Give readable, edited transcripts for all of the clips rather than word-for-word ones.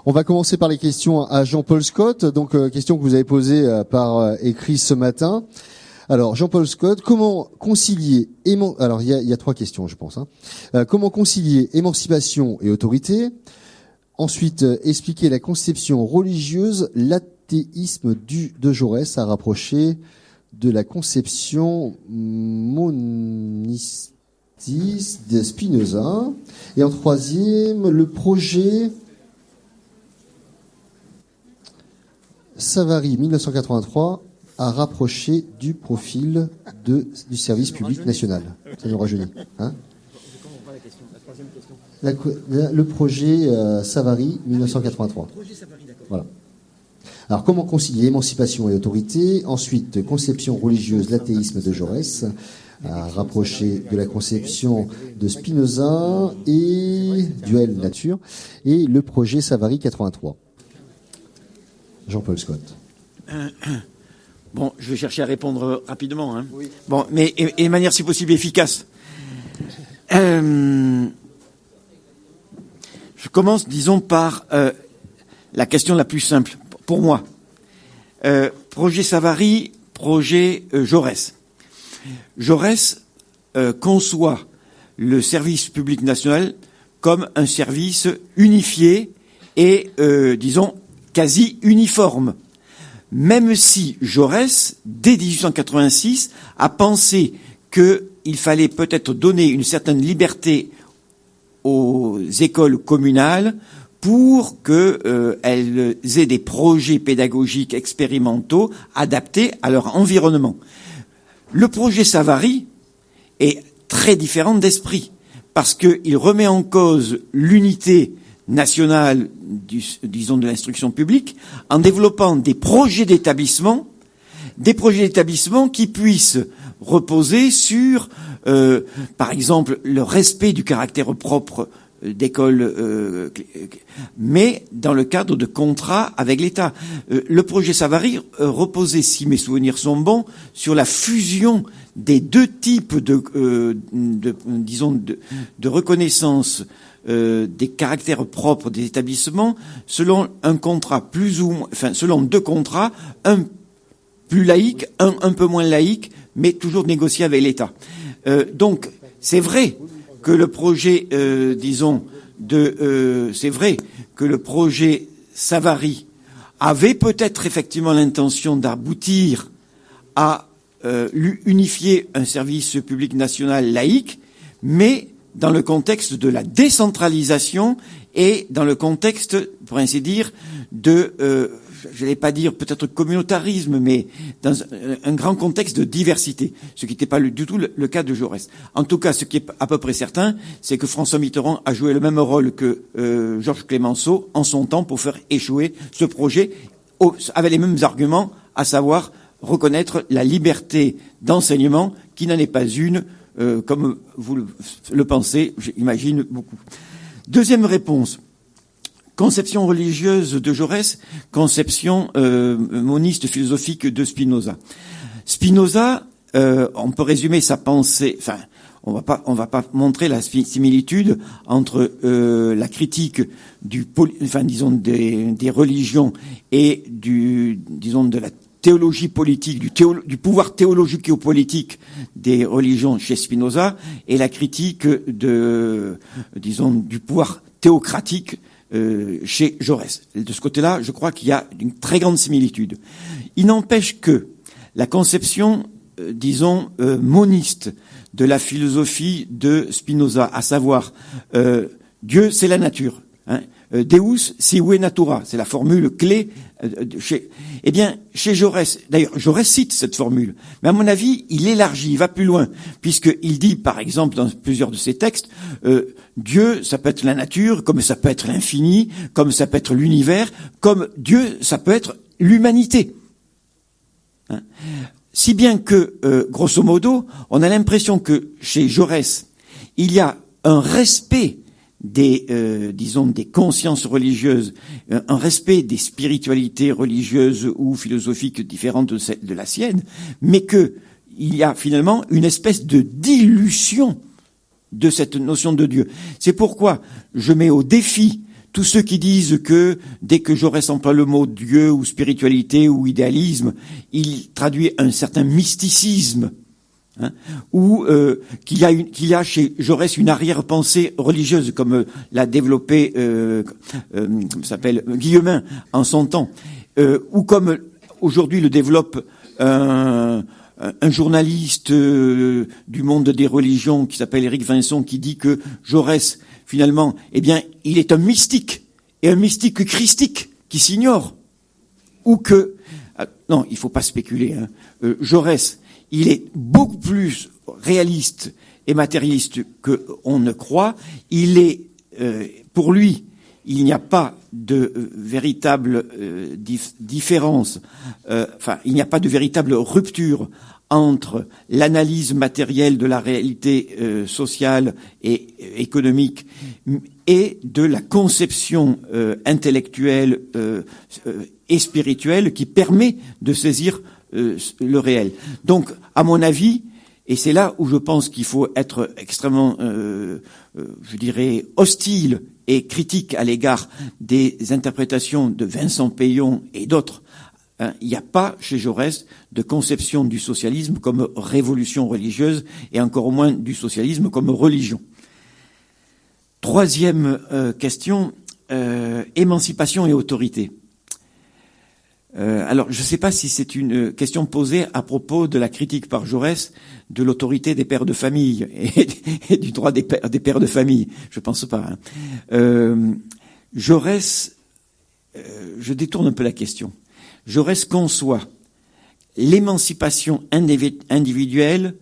On va commencer par les questions à Jean-Paul Scott. Donc, question que vous avez posée par écrit ce matin. Alors, Jean-Paul Scott, comment concilier alors il y a 3 questions, je pense. Comment concilier émancipation et autorité? Ensuite, expliquer la conception religieuse, l'athéisme de Jaurès à rapprocher de la conception moniste de Spinoza. Et en troisième, le projet Savary 1983 à rapprocher du profil du service public national. Ça nous rajeunit. Le projet Savary 1983. Voilà. Alors, comment concilier émancipation et autorité? Ensuite, conception religieuse, l'athéisme de Jaurès, à rapprocher de la conception de Spinoza et duel nature, et le projet Savary 83. Jean-Paul Scott. Bon, je vais chercher à répondre rapidement. Oui. Bon, mais et de manière si possible efficace. Je commence, disons, par la question la plus simple pour moi. Projet Savary, projet Jaurès. Jaurès conçoit le service public national comme un service unifié et, disons, quasi uniforme. Même si Jaurès, dès 1886, a pensé qu'il fallait peut-être donner une certaine liberté aux écoles communales pour qu'elles aient des projets pédagogiques expérimentaux adaptés à leur environnement. Le projet Savary est très différent d'esprit parce qu'il remet en cause l'unité nationale, disons, de l'instruction publique en développant des projets d'établissement qui puissent reposer sur, par exemple, le respect du caractère propre d'école, mais dans le cadre de contrats avec l'État. Le projet Savary reposait, si mes souvenirs sont bons, sur la fusion des 2 types de reconnaissance des caractères propres des établissements selon un contrat selon 2 contrats, un plus laïque, un peu moins laïque, mais toujours négocié avec l'État. Donc, c'est vrai que le projet, c'est vrai que le projet Savary avait peut-être effectivement l'intention d'aboutir à unifier un service public national laïque, mais dans le contexte de la décentralisation et dans le contexte, pour ainsi dire, de, je n'allais pas dire peut-être communautarisme, mais dans un grand contexte de diversité, ce qui n'était pas du tout le cas de Jaurès. En tout cas, ce qui est à peu près certain, c'est que François Mitterrand a joué le même rôle que Georges Clemenceau en son temps pour faire échouer ce projet avec les mêmes arguments, à savoir reconnaître la liberté d'enseignement qui n'en est pas une, comme vous le pensez, j'imagine beaucoup. Deuxième réponse. Conception religieuse de Jaurès, conception moniste philosophique de Spinoza. Spinoza, on peut résumer sa pensée, enfin, on va pas montrer la similitude entre la critique des religions et de la théologie politique, du pouvoir théologico-politique des religions chez Spinoza et la critique du pouvoir théocratique chez Jaurès. De ce côté-là, je crois qu'il y a une très grande similitude. Il n'empêche que la conception, moniste de la philosophie de Spinoza, à savoir Dieu, c'est la nature. Deus sive natura, c'est la formule clé chez Jaurès. D'ailleurs, Jaurès cite cette formule, mais à mon avis, il élargit, il va plus loin, puisqu'il dit, par exemple, dans plusieurs de ses textes, Dieu, ça peut être la nature, comme ça peut être l'infini, comme ça peut être l'univers, comme Dieu, ça peut être l'humanité. Si bien que, grosso modo, on a l'impression que chez Jaurès, il y a un respect des consciences religieuses, un respect des spiritualités religieuses ou philosophiques différentes de la sienne, mais que il y a finalement une espèce de dilution de cette notion de Dieu. C'est pourquoi je mets au défi tous ceux qui disent que dès que Jaurès emploie le mot Dieu ou spiritualité ou idéalisme, il traduit un certain mysticisme, ou qu'il y a chez Jaurès une arrière-pensée religieuse, comme l'a développé s'appelle Guillemin en son temps, ou comme aujourd'hui le développe un journaliste du monde des religions qui s'appelle Éric Vincent, qui dit que Jaurès, finalement, eh bien, il est un mystique, et un mystique christique qui s'ignore. Ou que, non, il faut pas spéculer, Jaurès, il est beaucoup plus réaliste et matérialiste qu'on ne croit. Il est, pour lui, il n'y a pas de véritable différence, il n'y a pas de véritable rupture entre l'analyse matérielle de la réalité sociale et économique et de la conception intellectuelle et spirituelle qui permet de saisir le réel. Donc, à mon avis, et c'est là où je pense qu'il faut être extrêmement, je dirais, hostile et critique à l'égard des interprétations de Vincent Peillon et d'autres. Il n'y a pas chez Jaurès de conception du socialisme comme révolution religieuse et encore moins du socialisme comme religion. Troisième question, émancipation et autorité. Alors, je ne sais pas si c'est une question posée à propos de la critique par Jaurès de l'autorité des pères de famille et du droit des pères de famille. Je pense pas. Jaurès, je détourne un peu la question. Jaurès conçoit l'émancipation individuelle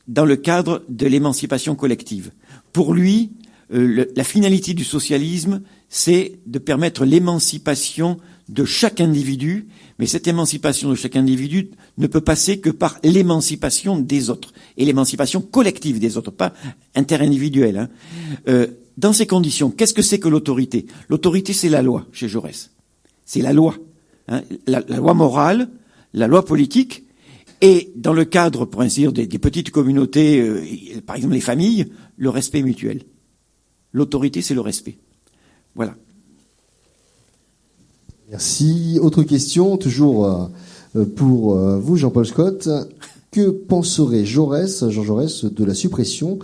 dans le cadre de l'émancipation collective. Pour lui, la finalité du socialisme, c'est de permettre l'émancipation de chaque individu, mais cette émancipation de chaque individu ne peut passer que par l'émancipation des autres, et l'émancipation collective des autres, pas interindividuelle. Dans ces conditions, qu'est-ce que c'est que l'autorité? L'autorité, c'est la loi, chez Jaurès. C'est la loi. La loi morale, la loi politique, et dans le cadre, pour ainsi dire, des petites communautés, par exemple les familles, le respect mutuel. L'autorité, c'est le respect. Voilà. Merci. Autre question, toujours pour vous, Jean-Paul Scott. Que penserait Jean Jaurès, de la suppression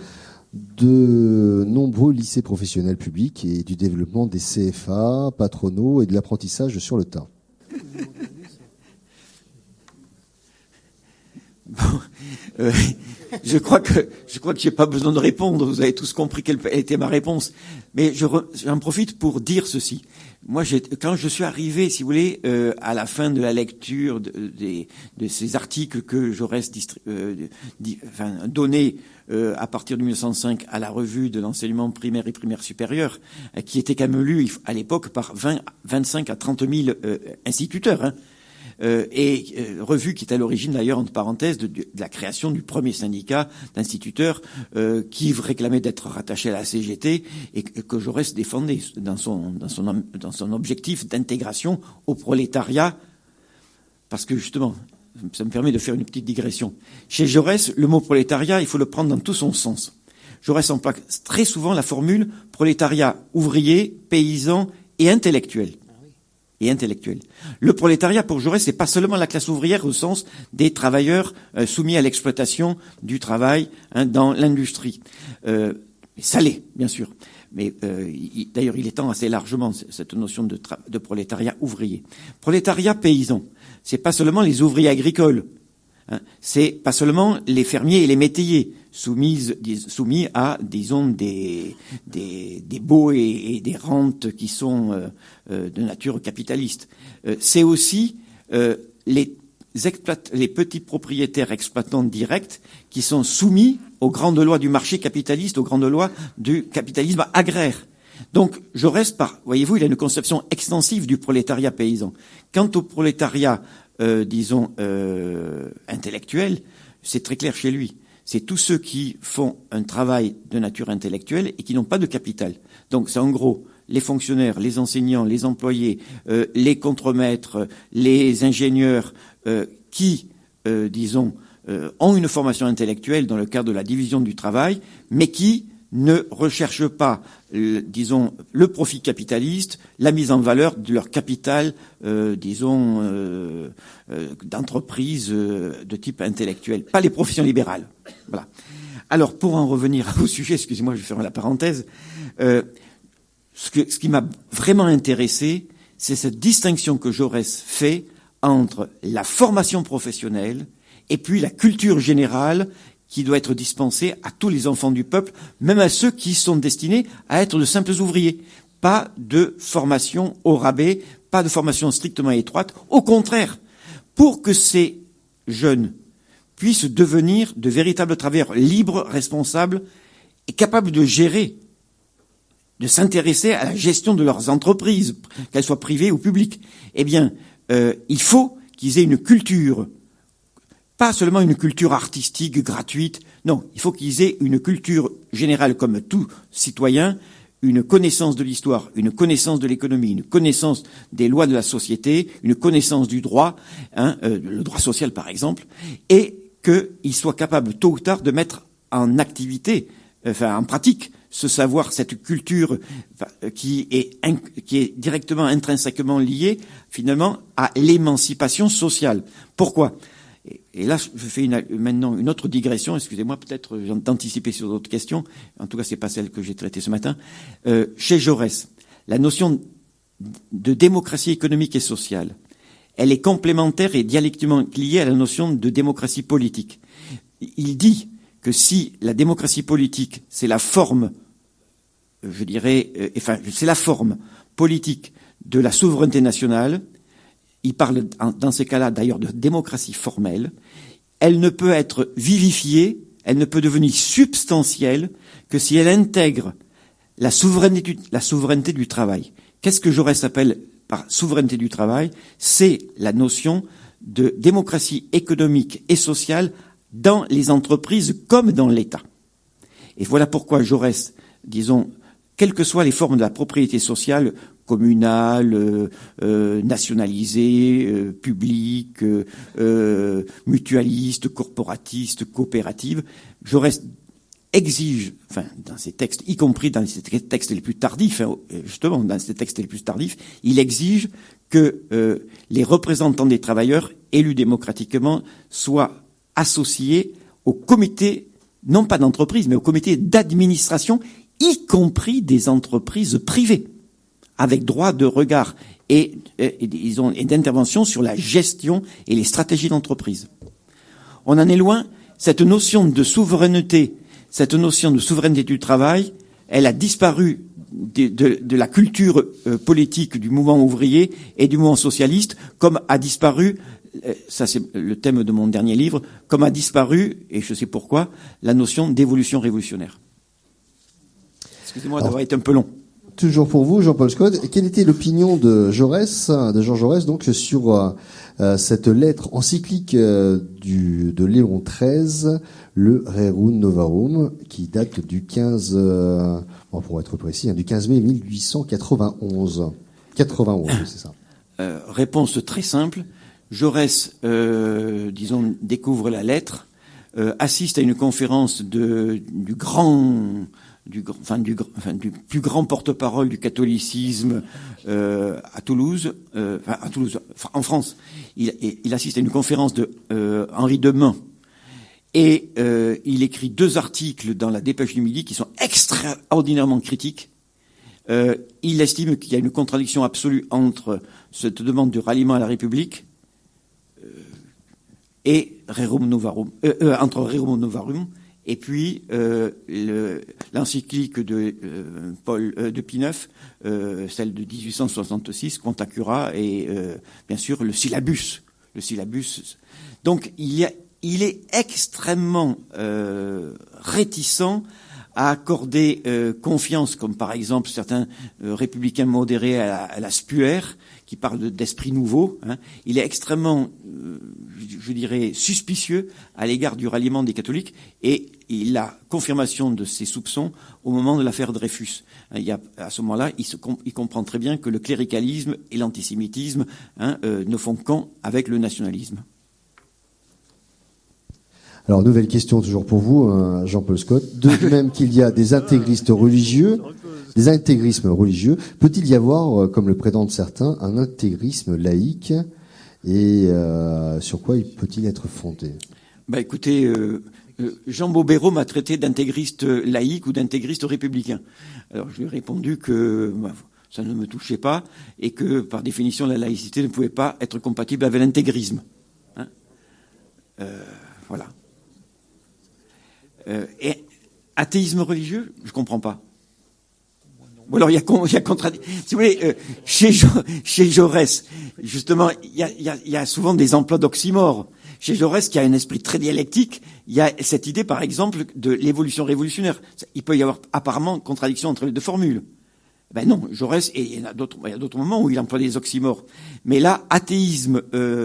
de nombreux lycées professionnels publics et du développement des CFA patronaux et de l'apprentissage sur le tas? Bon, je crois que j'ai pas besoin de répondre. Vous avez tous compris quelle était ma réponse. Mais j'en profite pour dire ceci. Moi, quand je suis arrivé, si vous voulez, à la fin de la lecture de ces articles que Jaurès donnait à partir de 1905 à la revue de l'enseignement primaire et primaire supérieur, qui était quand même lu à l'époque par 25 à 30 000 instituteurs. Revue qui est à l'origine d'ailleurs, entre parenthèses, de la création du premier syndicat d'instituteurs qui réclamait d'être rattaché à la CGT et que Jaurès défendait dans son objectif d'intégration au prolétariat, parce que justement, ça me permet de faire une petite digression. Chez Jaurès, le mot prolétariat, il faut le prendre dans tout son sens. Jaurès emploie très souvent la formule prolétariat ouvrier, paysan et intellectuel. Le prolétariat, pour Jaurès, c'est pas seulement la classe ouvrière au sens des travailleurs soumis à l'exploitation du travail dans l'industrie. Ça l'est, bien sûr. Mais d'ailleurs, il étend assez largement cette notion de prolétariat ouvrier. Prolétariat paysan, c'est pas seulement les ouvriers agricoles. C'est pas seulement les fermiers et les métayers soumis à, disons, des baux et des rentes qui sont de nature capitaliste. C'est aussi les petits propriétaires exploitants directs qui sont soumis aux grandes lois du marché capitaliste, aux grandes lois du capitalisme agraire. Donc, Jaurès, voyez-vous, il a une conception extensive du prolétariat paysan. Quant au prolétariat intellectuel, c'est très clair chez lui. C'est tous ceux qui font un travail de nature intellectuelle et qui n'ont pas de capital. Donc c'est en gros les fonctionnaires, les enseignants, les employés, les contremaîtres, les ingénieurs qui, ont une formation intellectuelle dans le cadre de la division du travail, mais qui ne recherchent pas, disons, le profit capitaliste, la mise en valeur de leur capital, d'entreprise de type intellectuel, pas les professions libérales. Voilà. Alors, pour en revenir au sujet, excusez-moi, je vais fermer la parenthèse, ce qui m'a vraiment intéressé, c'est cette distinction que Jaurès fait entre la formation professionnelle et puis la culture générale qui doit être dispensée à tous les enfants du peuple, même à ceux qui sont destinés à être de simples ouvriers. Pas de formation au rabais, pas de formation strictement étroite. Au contraire, pour que ces jeunes puissent devenir de véritables travailleurs libres, responsables et capables de gérer, de s'intéresser à la gestion de leurs entreprises, qu'elles soient privées ou publiques, eh bien, il faut qu'ils aient une culture, pas seulement une culture artistique gratuite, non, il faut qu'ils aient une culture générale comme tout citoyen, une connaissance de l'histoire, une connaissance de l'économie, une connaissance des lois de la société, une connaissance du droit, le droit social par exemple, et qu'ils soient capables tôt ou tard de mettre en activité, en pratique, ce savoir, cette culture qui est directement, intrinsèquement liée finalement à l'émancipation sociale. Pourquoi ? Et là, je fais maintenant une autre digression. Excusez-moi, peut-être d'anticiper sur d'autres questions. En tout cas, c'est pas celle que j'ai traitée ce matin. Chez Jaurès, la notion de démocratie économique et sociale, elle est complémentaire et dialectiquement liée à la notion de démocratie politique. Il dit que si la démocratie politique, c'est la forme, je dirais, c'est la forme politique de la souveraineté nationale, il parle dans ces cas-là d'ailleurs de démocratie formelle, elle ne peut être vivifiée, elle ne peut devenir substantielle que si elle intègre la souveraineté du travail. Qu'est-ce que Jaurès appelle par souveraineté du travail? C'est la notion de démocratie économique et sociale dans les entreprises comme dans l'État. Et voilà pourquoi Jaurès, disons, quelles que soient les formes de la propriété sociale, communale, nationalisée, publique, mutualiste, corporatiste, coopérative, Jaurès exige, dans ses textes, y compris dans ses textes les plus tardifs, justement, dans ses textes les plus tardifs, il exige que les représentants des travailleurs, élus démocratiquement, soient associés au comité, non pas d'entreprise, mais au comité d'administration, y compris des entreprises privées, avec droit de regard et d'intervention sur la gestion et les stratégies d'entreprise. On en est loin. Cette notion de souveraineté du travail, elle a disparu de la culture politique du mouvement ouvrier et du mouvement socialiste, comme a disparu, ça c'est le thème de mon dernier livre, comme a disparu, et je sais pourquoi, la notion d'évolution révolutionnaire. Excusez-moi d'avoir été un peu long. Toujours pour vous, Jean-Paul Scott. Quelle était l'opinion de Jaurès, de Jean Jaurès, donc sur cette lettre encyclique de Léon XIII, le Rerum Novarum, qui date du 15, pour être précis, du 15 mai 1891. 91, c'est ça. Réponse très simple. Jaurès, découvre la lettre, assiste à une conférence du plus grand porte-parole du catholicisme à Toulouse, en France. Il assiste à une conférence de Henri Demain et il écrit 2 articles dans la Dépêche du Midi qui sont extraordinairement critiques. Il estime qu'il y a une contradiction absolue entre cette demande de ralliement à la République et Rerum Novarum, entre Rerum Novarum et puis l'encyclique de Pie IX, celle de 1866, Quanta Cura, et bien sûr le syllabus. Donc il est extrêmement réticent à accorder confiance, comme par exemple certains républicains modérés à la Spuer, qui parle d'esprit nouveau. Il est extrêmement, je dirais, suspicieux à l'égard du ralliement des catholiques, et il a confirmation de ses soupçons au moment de l'affaire Dreyfus. À ce moment-là, il comprend très bien que le cléricalisme et l'antisémitisme ne font qu'un avec le nationalisme. Alors, nouvelle question toujours pour vous, Jean-Paul Scott. De même qu'il y a des intégristes religieux, des intégrismes religieux, peut-il y avoir, comme le prétendent certains, un intégrisme laïque? Et sur quoi peut-il être fondé? Écoutez, Jean Bobéro m'a traité d'intégriste laïque ou d'intégriste républicain. Alors, je lui ai répondu que ça ne me touchait pas et que, par définition, la laïcité ne pouvait pas être compatible avec l'intégrisme. Hein, voilà. Et athéisme religieux, je comprends pas. Ou alors il y a contradiction. Si vous voulez, chez Jaurès, justement, il y a souvent des emplois d'oxymore. Chez Jaurès, qui a un esprit très dialectique, il y a cette idée, par exemple, de l'évolution révolutionnaire. Il peut y avoir apparemment contradiction entre les deux formules. Ben non, Jaurès, et il y a d'autres moments où il emploie des oxymores. Mais là, athéisme,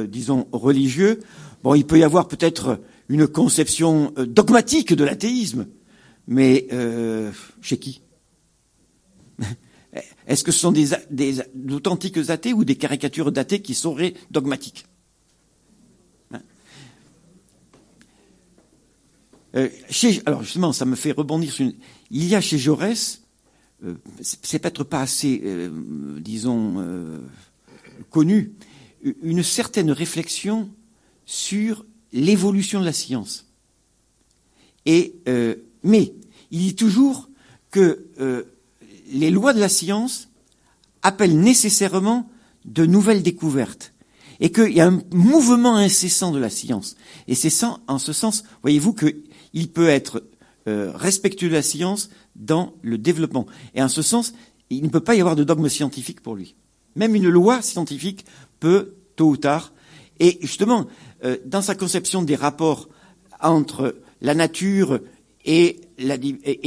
disons, religieux, bon, il peut y avoir peut-être une conception dogmatique de l'athéisme, mais chez qui? Est-ce que ce sont d'authentiques athées ou des caricatures d'athées qui seraient dogmatiques? Alors justement, ça me fait rebondir sur il y a chez Jaurès, c'est peut-être pas assez, disons, connu, une certaine réflexion sur l'évolution de la science. Mais il dit toujours que les lois de la science appellent nécessairement de nouvelles découvertes et qu'il y a un mouvement incessant de la science. Et c'est ça, en ce sens, voyez-vous qu'il peut être respectueux de la science dans le développement. Et en ce sens, il ne peut pas y avoir de dogme scientifique pour lui. Même une loi scientifique peut, tôt ou tard, et justement, dans sa conception des rapports entre la nature et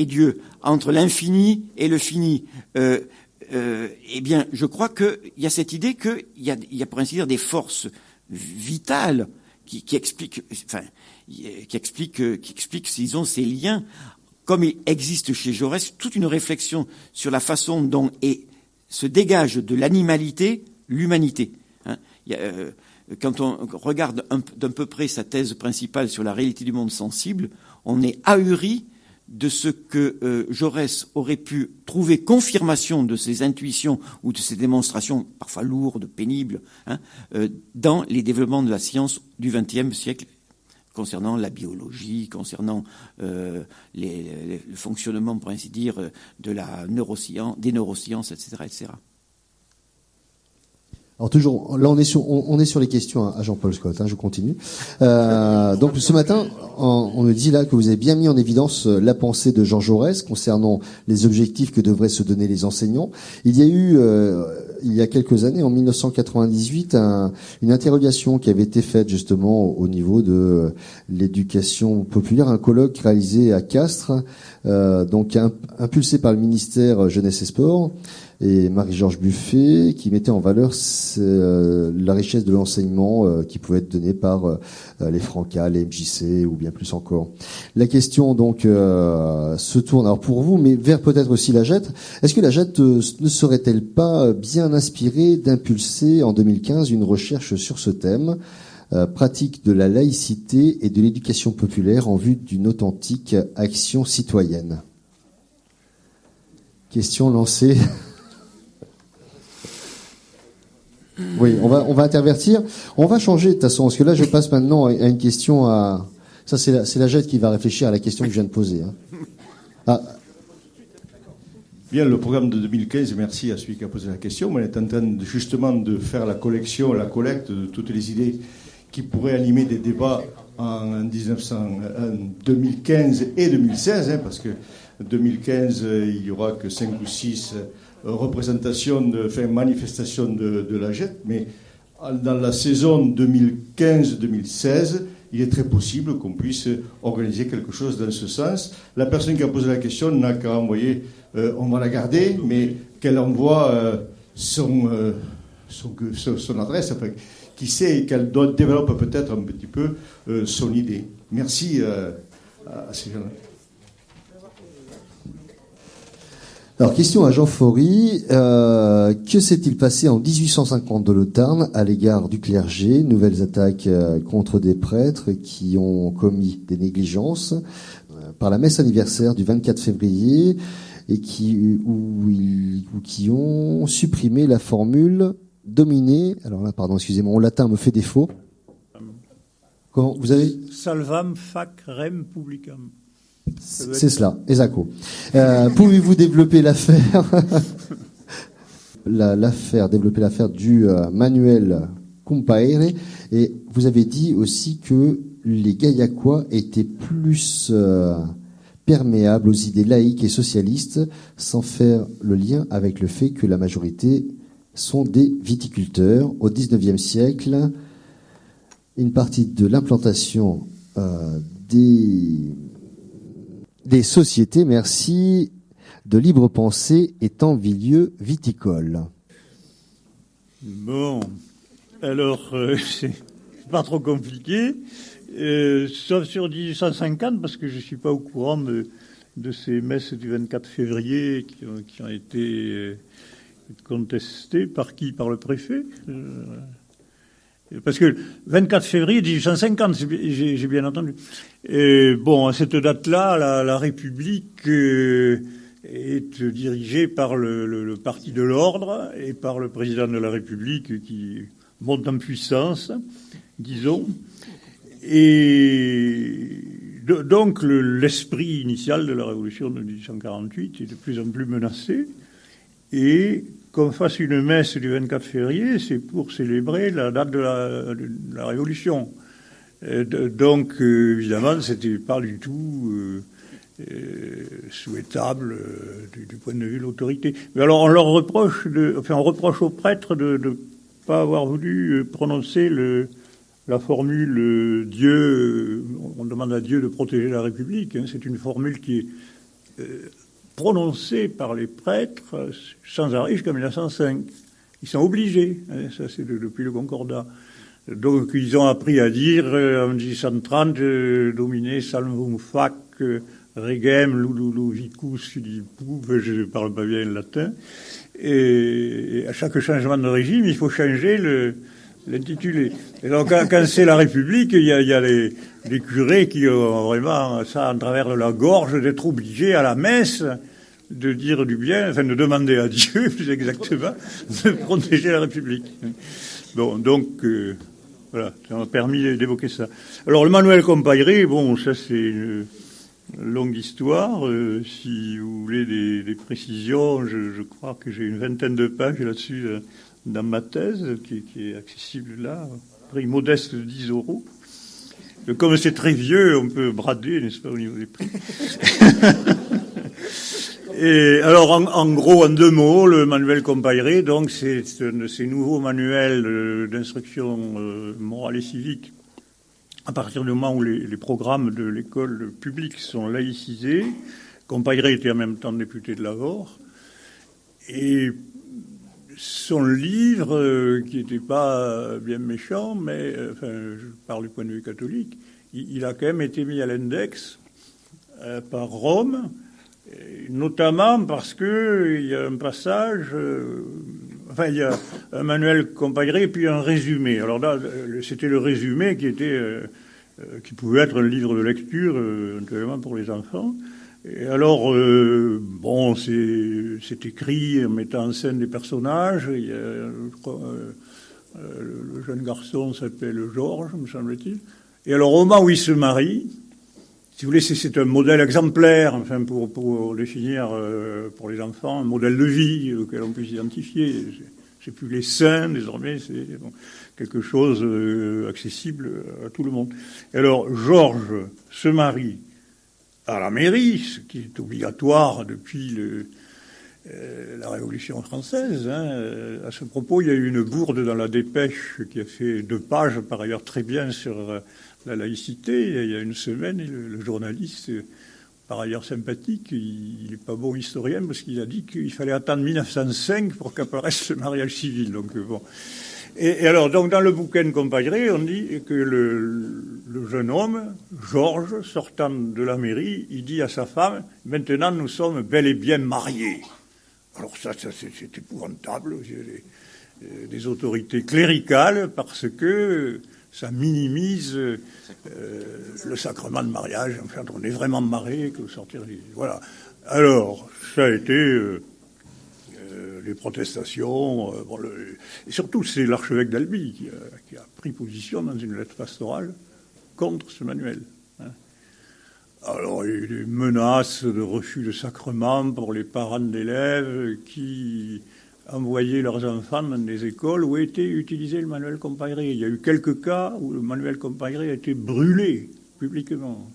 Dieu, entre l'infini et le fini, eh bien, je crois qu'il y a cette idée qu'il y a, pour ainsi dire, des forces vitales qui expliquent, s'ils ont ces liens, comme il existe chez Jaurès, toute une réflexion sur la façon dont se dégage de l'animalité l'humanité. Hein. Quand on regarde d'un peu près sa thèse principale sur la réalité du monde sensible, on est ahuri de ce que Jaurès aurait pu trouver confirmation de ses intuitions ou de ses démonstrations, parfois lourdes, pénibles, dans les développements de la science du XXe siècle, concernant la biologie, concernant le fonctionnement, pour ainsi dire, de des neurosciences, etc., etc. Alors toujours, là on est sur les questions à Jean-Paul Scott. Je continue. Donc ce matin, on me dit là que vous avez bien mis en évidence la pensée de Jean Jaurès concernant les objectifs que devraient se donner les enseignants. Il y a eu il y a quelques années, en 1998, une interrogation qui avait été faite justement au niveau de l'éducation populaire, un colloque réalisé à Castres, donc impulsé par le ministère Jeunesse et Sport et Marie-Georges Buffet, qui mettait en valeur la richesse de l'enseignement qui pouvait être donné par les Francas, les MJC ou bien plus encore. La question donc se tourne alors pour vous, mais vers peut-être aussi la JET. Est-ce que la JET ne serait-elle pas bien inspirée d'impulser en 2015 une recherche sur ce thème, pratique de la laïcité et de l'éducation populaire en vue d'une authentique action citoyenne? Question lancée. Oui, on va intervertir. On va changer de toute façon, parce que là, je passe maintenant à une question à... Ça, c'est la JET qui va réfléchir à la question que je viens de poser. Bien, le programme de 2015, merci à celui qui a posé la question. On est en train justement de faire la collecte de toutes les idées qui pourraient animer des débats en 2015 et 2016, parce que 2015, il n'y aura que 5 ou 6... manifestation de la JET, mais dans la saison 2015-2016, il est très possible qu'on puisse organiser quelque chose dans ce sens. La personne qui a posé la question n'a qu'à envoyer, on va la garder, mais qu'elle envoie son adresse, enfin, qui sait, qu'elle développe peut-être un petit peu son idée. Merci à ces gens-là. Alors, question à Jean Faury. Que s'est-il passé en 1850 de le Tarn à l'égard du clergé? Nouvelles attaques contre des prêtres qui ont commis des négligences par la messe anniversaire du 24 février et qui ont supprimé la formule dominée. Alors là, pardon, excusez-moi, mon latin me fait défaut. Comment vous avez? Salvam fac rem publicam. C'est cela, Esako. Pouvez-vous développer l'affaire développer l'affaire du manuel Compaere? Et vous avez dit aussi que les Gaillacois étaient plus perméables aux idées laïques et socialistes, sans faire le lien avec le fait que la majorité sont des viticulteurs. Au XIXe siècle, une partie de l'implantation des sociétés, merci, de libre pensée est en milieu viticole. Bon, alors, c'est pas trop compliqué, sauf sur 1850, parce que je suis pas au courant de ces messes du 24 février qui ont été contestées. Par qui? Par le préfet? Parce que 24 février 1850, j'ai bien entendu. Et bon, à cette date-là, la République est dirigée par le Parti de l'Ordre et par le président de la République qui monte en puissance, disons. Et donc l'esprit initial de la Révolution de 1848 est de plus en plus menacé. Et qu'on fasse une messe du 24 février, c'est pour célébrer la date de la Révolution. Donc, évidemment, c'était pas du tout souhaitable du point de vue de l'autorité. Mais alors, on leur reproche on reproche aux prêtres de ne pas avoir voulu prononcer la formule Dieu. On demande à Dieu de protéger la République. Hein, c'est une formule qui est prononcée par les prêtres sans arrêt jusqu'en 1905. Ils sont obligés, hein, ça c'est depuis le Concordat. Donc ils ont appris à dire en 1830 Domine salvum fac regem lulu vicus filipou, je ne parle pas bien le latin. Et à chaque changement de régime, il faut changer l'intitulé. Et donc quand c'est la République, il y a les curés qui ont vraiment ça en travers de la gorge d'être obligés à la messe de dire du bien, enfin de demander à Dieu, plus exactement, de protéger la République. Bon, donc voilà, ça m'a permis d'évoquer ça. Alors le manuel Compaere, bon, ça c'est une longue histoire. Si vous voulez des précisions, je crois que j'ai une vingtaine de pages là-dessus dans ma thèse, qui est accessible là, prix modeste de 10 €. Comme c'est très vieux, on peut brader, n'est-ce pas, au niveau des prix. Et alors, en gros, en 2 mots, le manuel Compaere, donc, c'est un de ces nouveaux manuels d'instruction morale et civique, à partir du moment où les programmes de l'école publique sont laïcisés. Compaere était en même temps député de Lavore. Et son livre, qui n'était pas bien méchant, mais enfin, je parle du point de vue catholique, il a quand même été mis à l'index par Rome, notamment parce que il y a un passage, enfin il y a un manuel Compaere et puis un résumé. Alors là, c'était le résumé qui pouvait être un livre de lecture, éventuellement pour les enfants. Et alors, bon, c'est écrit en mettant en scène des personnages. Il y a, je crois, le jeune garçon s'appelle Georges, me semble-t-il. Et alors, au moment où il se marie, si vous voulez, c'est un modèle exemplaire, enfin, pour définir pour les enfants un modèle de vie auquel on puisse identifier. C'est plus les saints, désormais, c'est bon, quelque chose accessible à tout le monde. Et alors, Georges se marie à la mairie, ce qui est obligatoire depuis la Révolution française. Hein. À ce propos, il y a eu une bourde dans la Dépêche qui a fait 2 pages, par ailleurs très bien, sur la laïcité. Il y a une semaine, et le journaliste, par ailleurs sympathique, il n'est pas bon historien, parce qu'il a dit qu'il fallait attendre 1905 pour qu'apparaisse le mariage civil. Donc bon. Et alors, donc, dans le bouquin Compaere, on dit que le jeune homme, Georges, sortant de la mairie, il dit à sa femme, « Maintenant, nous sommes bel et bien mariés. » Alors ça c'est épouvantable. Des autorités cléricales, parce que ça minimise le sacrement de mariage. Enfin, on est vraiment marré que sortir. Voilà. Alors, ça a été les protestations. Et surtout, c'est l'archevêque d'Albi qui a pris position dans une lettre pastorale contre ce manuel. Alors, il y a eu des menaces de refus de sacrement pour les parents d'élèves qui envoyaient leurs enfants dans des écoles où était utilisé le manuel Compayré. Il y a eu quelques cas où le manuel Compayré a été brûlé publiquement.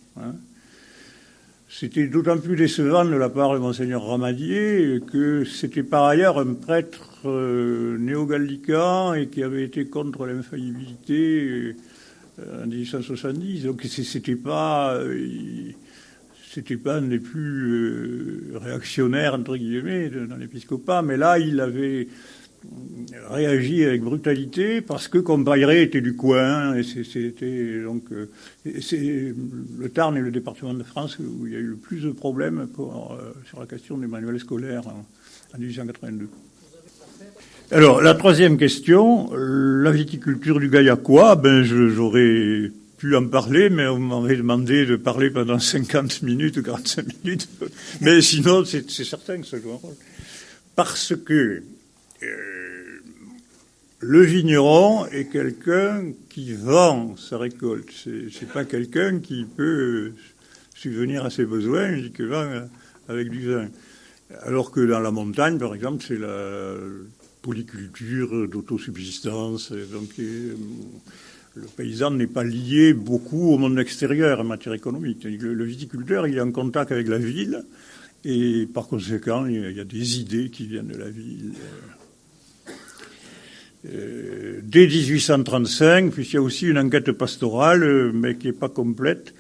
C'était d'autant plus décevant de la part de Monseigneur Ramadier que c'était par ailleurs un prêtre néo-gallican et qui avait été contre l'infaillibilité en 1870. Donc c'était pas un des plus réactionnaires, entre guillemets, dans l'épiscopat, mais là, il avait réagi avec brutalité parce que Compayré était du coin, et c'était donc c'est le Tarn est le département de France où il y a eu le plus de problèmes sur la question des manuels scolaires en 1882. Alors, la troisième question, la viticulture du Gaillacois, j'aurais pu en parler, mais on m'avait demandé de parler pendant 50 minutes, 45 minutes. Mais sinon, c'est certain que ça joue un rôle. Parce que le vigneron est quelqu'un qui vend sa récolte. C'est pas quelqu'un qui peut subvenir à ses besoins et qui vend avec du vin. Alors que dans la montagne, par exemple, c'est la polyculture d'autosubsistance. Donc, le paysan n'est pas lié beaucoup au monde extérieur en matière économique. Le viticulteur, il est en contact avec la ville et par conséquent, il y a des idées qui viennent de la ville. Dès 1835, puisqu'il y a aussi une enquête pastorale, mais qui n'est pas complète,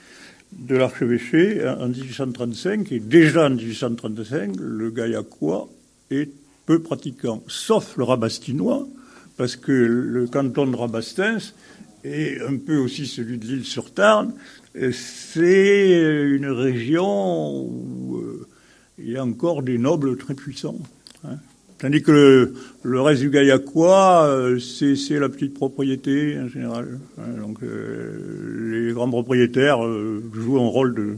de l'archevêché en 1835, et déjà en 1835, le Gaillacois est peu pratiquant, sauf le Rabastinois, parce que le canton de Rabastens et un peu aussi celui de l'Île-sur-Tarn, c'est une région où il y a encore des nobles très puissants. Tandis que le reste du Gaillacois, c'est la petite propriété en général. Donc les grands propriétaires jouent un rôle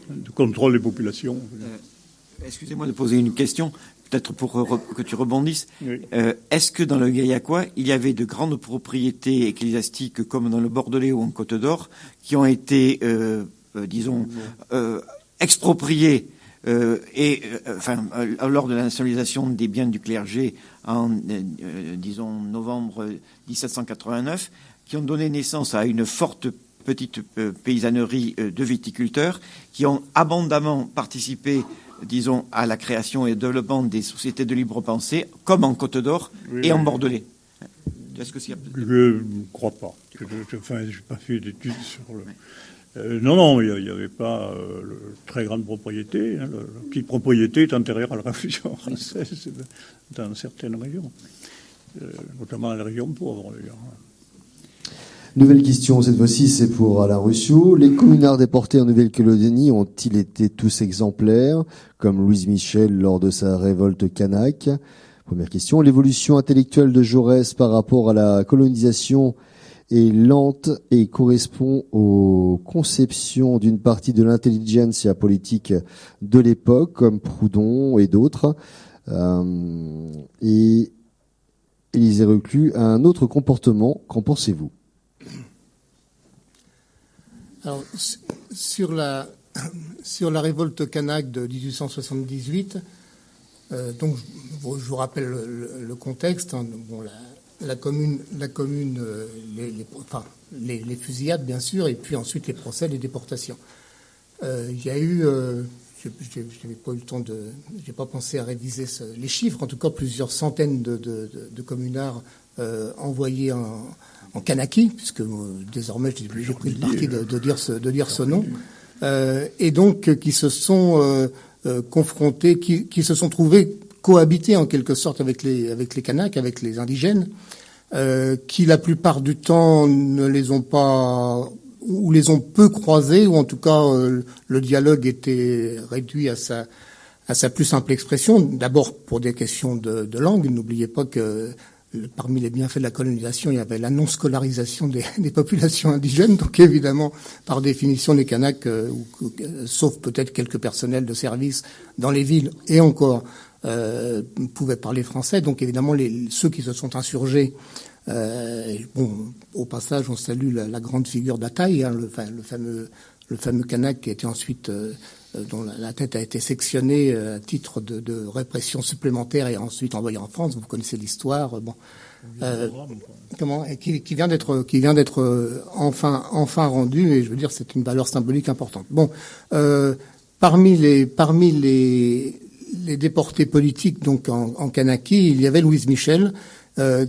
de contrôle des populations. Excusez-moi de poser une question, peut-être pour que tu rebondisses. Oui. Est-ce que dans le Gaillacois, il y avait de grandes propriétés ecclésiastiques comme dans le Bordelais ou en Côte d'Or qui ont été, expropriées lors de la nationalisation des biens du clergé en, novembre 1789, qui ont donné naissance à une forte petite paysannerie de viticulteurs qui ont abondamment participé, à la création et au développement des sociétés de libre pensée, comme en Côte d'Or et en Bordelais. Est-ce que c'est... Je ne crois pas. Je n'ai pas fait d'études sur le... non, il n'y avait pas très grande propriété. La petite propriété est antérieure à la Révolution française dans certaines régions, notamment dans les régions pauvres, d'ailleurs. Nouvelle question, cette fois-ci, c'est pour Alain Ruscio. Les communards déportés en Nouvelle-Calédonie ont-ils été tous exemplaires, comme Louise Michel lors de sa révolte kanak? Première question. L'évolution intellectuelle de Jaurès par rapport à la colonisation est lente et correspond aux conceptions d'une partie de l'intelligentsia politique de l'époque, comme Proudhon et d'autres. Et Élisée Reclus a un autre comportement. Qu'en pensez-vous? Alors, sur la révolte kanak de 1878, donc je vous rappelle le contexte. La commune, les fusillades bien sûr, et puis ensuite les procès, les déportations. Il y a eu, j'avais pas eu le temps j'ai pas pensé à réviser les chiffres. En tout cas, plusieurs centaines de communards envoyés en kanaki, puisque désormais j'ai pris le parti de dire ce nom, et donc qui se sont confrontés, qui se sont trouvés cohabiter en quelque sorte avec les Kanaks, avec les indigènes, qui la plupart du temps ne les ont pas, ou les ont peu croisés, ou en tout cas le dialogue était réduit à sa plus simple expression. D'abord pour des questions de langue. N'oubliez pas que parmi les bienfaits de la colonisation, il y avait la non-scolarisation des populations indigènes. Donc évidemment, par définition, les Kanaks, sauf peut-être quelques personnels de service dans les villes, et encore, pouvaient parler français. Donc évidemment, ceux qui se sont insurgés, au passage, on salue la grande figure d'Ataï, hein, le fameux Kanak qui était ensuite dont la tête a été sectionnée à titre de répression supplémentaire et ensuite envoyée en France. Vous connaissez l'histoire. Qui vient d'être enfin rendu, et je veux dire c'est une valeur symbolique importante. Parmi les déportés politiques donc en Kanaki, il y avait Louise Michel,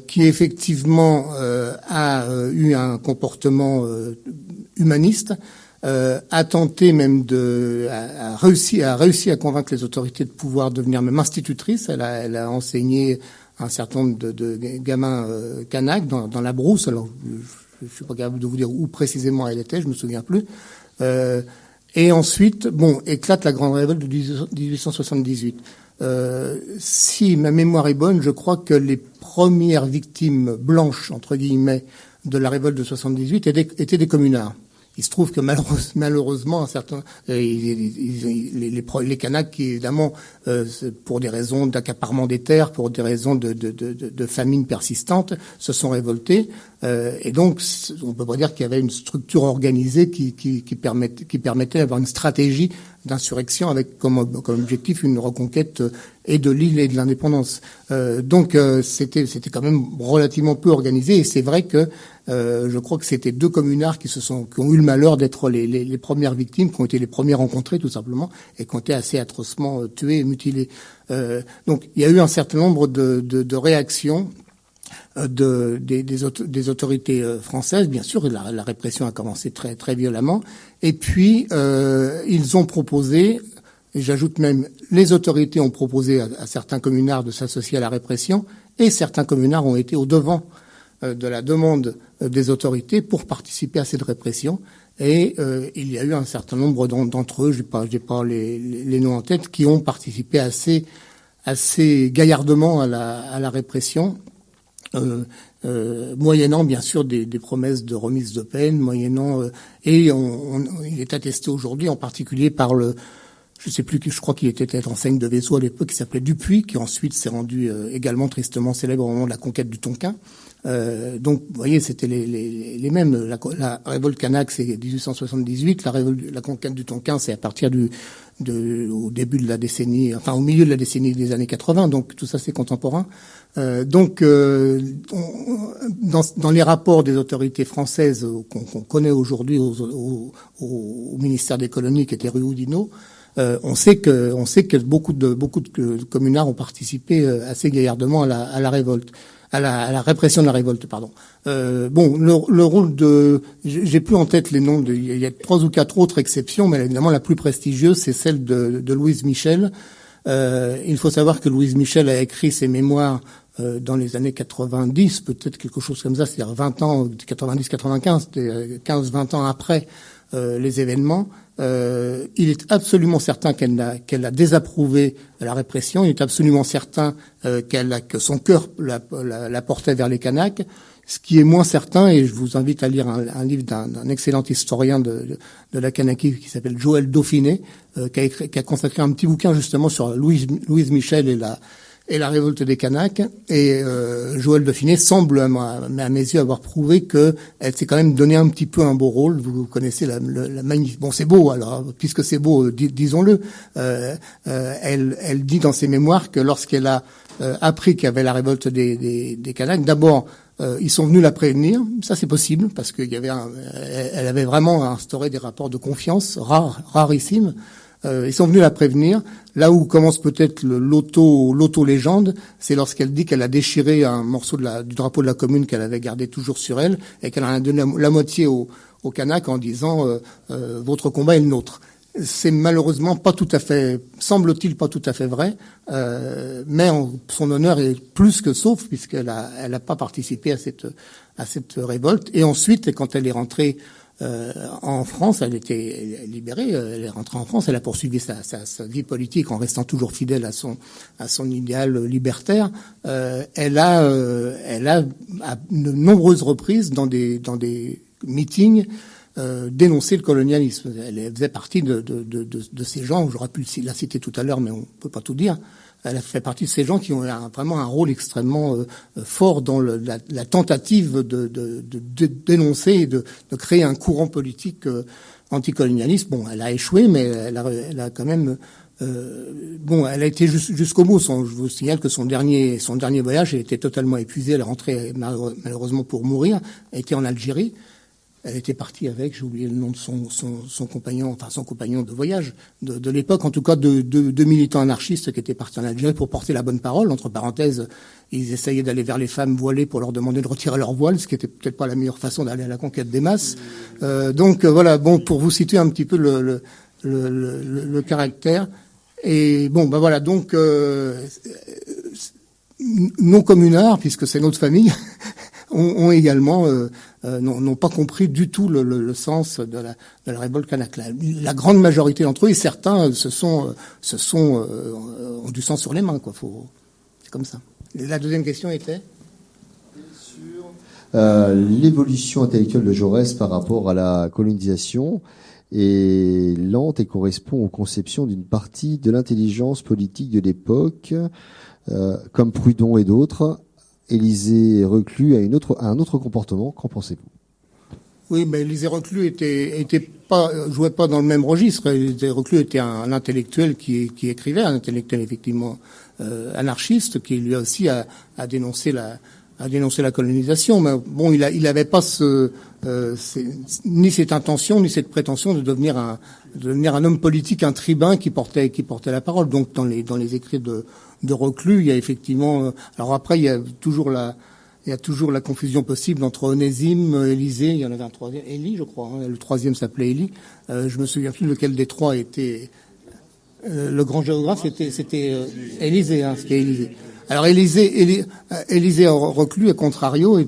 qui effectivement a eu un comportement humaniste. A tenté même a réussi à convaincre les autorités de pouvoir devenir même institutrice. Elle a enseigné un certain nombre de gamins Kanaks dans la brousse. Alors, je suis pas capable de vous dire où précisément elle était, je me souviens plus. Et ensuite, éclate la grande révolte de 1878. Si ma mémoire est bonne, je crois que les premières victimes blanches, entre guillemets, de la révolte de 78 étaient des communards. Il se trouve que malheureusement, un certain les Kanaks qui évidemment pour des raisons d'accaparement des terres, pour des raisons de famine persistante, se sont révoltés. Et donc, on peut pas dire qu'il y avait une structure organisée qui permettait d'avoir une stratégie d'insurrection avec comme objectif une reconquête et de l'île et de l'indépendance. Donc, c'était quand même relativement peu organisé. Et c'est vrai que je crois que c'était deux communards qui ont eu le malheur d'être les premières victimes, qui ont été les premiers rencontrés tout simplement, et qui ont été assez atrocement tués et mutilés. Donc, il y a eu un certain nombre de réactions des autorités françaises. Bien sûr, la répression a commencé très très violemment. Et puis ils ont proposé, et j'ajoute même, les autorités ont proposé à certains communards de s'associer à la répression, et certains communards ont été au devant de la demande des autorités pour participer à cette répression. Et il y a eu un certain nombre d'entre eux, j'ai pas les noms en tête, qui ont participé assez gaillardement à la répression. Moyennant bien sûr des promesses de remise de peine, et il est attesté aujourd'hui en particulier par je crois qu'il était enseigne de vaisseau à l'époque, qui s'appelait Dupuis, qui ensuite s'est rendu également tristement célèbre au moment de la conquête du Tonkin. Donc, vous voyez, c'était les mêmes. La révolte Kanak, c'est 1878. La conquête du Tonkin, c'est à partir au début de la décennie, enfin au milieu de la décennie des années 80. Donc, tout ça, c'est contemporain. Dans les rapports des autorités françaises qu'on connaît aujourd'hui au ministère des colonies, qui était rue Oudinot, on sait que beaucoup de communards ont participé assez gaillardement à la révolte, à la répression de la révolte, pardon. Le rôle j'ai plus en tête les noms il y a 3 ou 4 autres exceptions, mais évidemment la plus prestigieuse, c'est celle de Louise Michel. Il faut savoir que Louise Michel a écrit ses mémoires dans les années 90, peut-être quelque chose comme ça, c'est-à-dire 20 ans, 90-95, 15-20 ans après les événements. Il est absolument certain qu'elle a désapprouvé la répression. Il est absolument certain que son cœur la portait vers les Kanaks. Ce qui est moins certain, et je vous invite à lire un livre d'un excellent historien de la Kanaki qui s'appelle Joël Dauphiné, qui a consacré un petit bouquin justement sur Louise Michel et la révolte des Kanaks. Et Joël Dauphiné semble, à mes yeux, avoir prouvé que elle s'est quand même donné un petit peu un beau rôle. Vous connaissez la magnifique. Bon, c'est beau, alors, puisque c'est beau, disons-le. Elle dit dans ses mémoires que lorsqu'elle a appris qu'il y avait la révolte des Kanaks, d'abord, ils sont venus la prévenir. Ça, c'est possible, parce qu'il y avait elle avait vraiment instauré des rapports de confiance rarissimes. Ils sont venus la prévenir. Là où commence peut-être l'auto-légende, c'est lorsqu'elle dit qu'elle a déchiré un morceau du drapeau de la commune qu'elle avait gardé toujours sur elle, et qu'elle en a donné la moitié au Kanak en disant votre combat est le nôtre. C'est malheureusement pas tout à fait, semble-t-il pas tout à fait vrai, mais son honneur est plus que sauf, puisqu'elle a pas participé à cette révolte. Et ensuite, quand elle est rentrée en France, elle était libérée, elle est rentrée en France, elle a poursuivi sa vie politique en restant toujours fidèle à son idéal libertaire. Elle a à de nombreuses reprises dans des meetings dénoncé le colonialisme. Elle faisait partie de ces gens, j'aurais pu la citer tout à l'heure, mais on peut pas tout dire. Elle a fait partie de ces gens qui ont vraiment un rôle extrêmement fort dans la tentative de dénoncer et de créer un courant politique anticolonialiste. Bon, elle a échoué, mais elle a quand même elle a été jusqu'au bout. Je vous signale que son dernier voyage, elle était totalement épuisée. Elle est rentrée malheureusement pour mourir. Elle était en Algérie. Elle était partie avec, j'ai oublié le nom de son compagnon, enfin son compagnon de voyage de l'époque, en tout cas de militants anarchistes qui étaient partis en Algérie pour porter la bonne parole. Entre parenthèses, ils essayaient d'aller vers les femmes voilées pour leur demander de retirer leur voile, ce qui était peut-être pas la meilleure façon d'aller à la conquête des masses. Donc voilà, bon, pour vous situer un petit peu le caractère. Et bon, voilà, donc non communards, puisque c'est notre famille, ont également n'ont pas compris du tout le sens de la révolte kanak. La grande majorité d'entre eux, et certains ont du sang sur les mains, quoi. C'est comme ça. La deuxième question était sur l'évolution intellectuelle de Jaurès par rapport à la colonisation est lente et correspond aux conceptions d'une partie de l'intelligence politique de l'époque, comme Proudhon et d'autres. Élisée Reclus a un autre comportement. Qu'en pensez-vous? Oui, mais Élisée Reclus jouait pas dans le même registre. Élisée Reclus était un intellectuel qui écrivait, un intellectuel effectivement anarchiste, qui lui aussi a dénoncé la colonisation. Mais bon, il avait pas ni cette intention ni cette prétention de devenir un homme politique, un tribun qui portait la parole. Donc dans les écrits de Reclus, il y a effectivement. Alors après, il y a toujours la confusion possible entre Onésime, Élisée. Il y en avait un troisième, Élie, je crois. Hein, le troisième s'appelait Élie. Je me souviens plus lequel des trois était. Le grand géographe, c'était Élisée, hein, c'était Élisée. Alors Élisée Reclus, à contrario,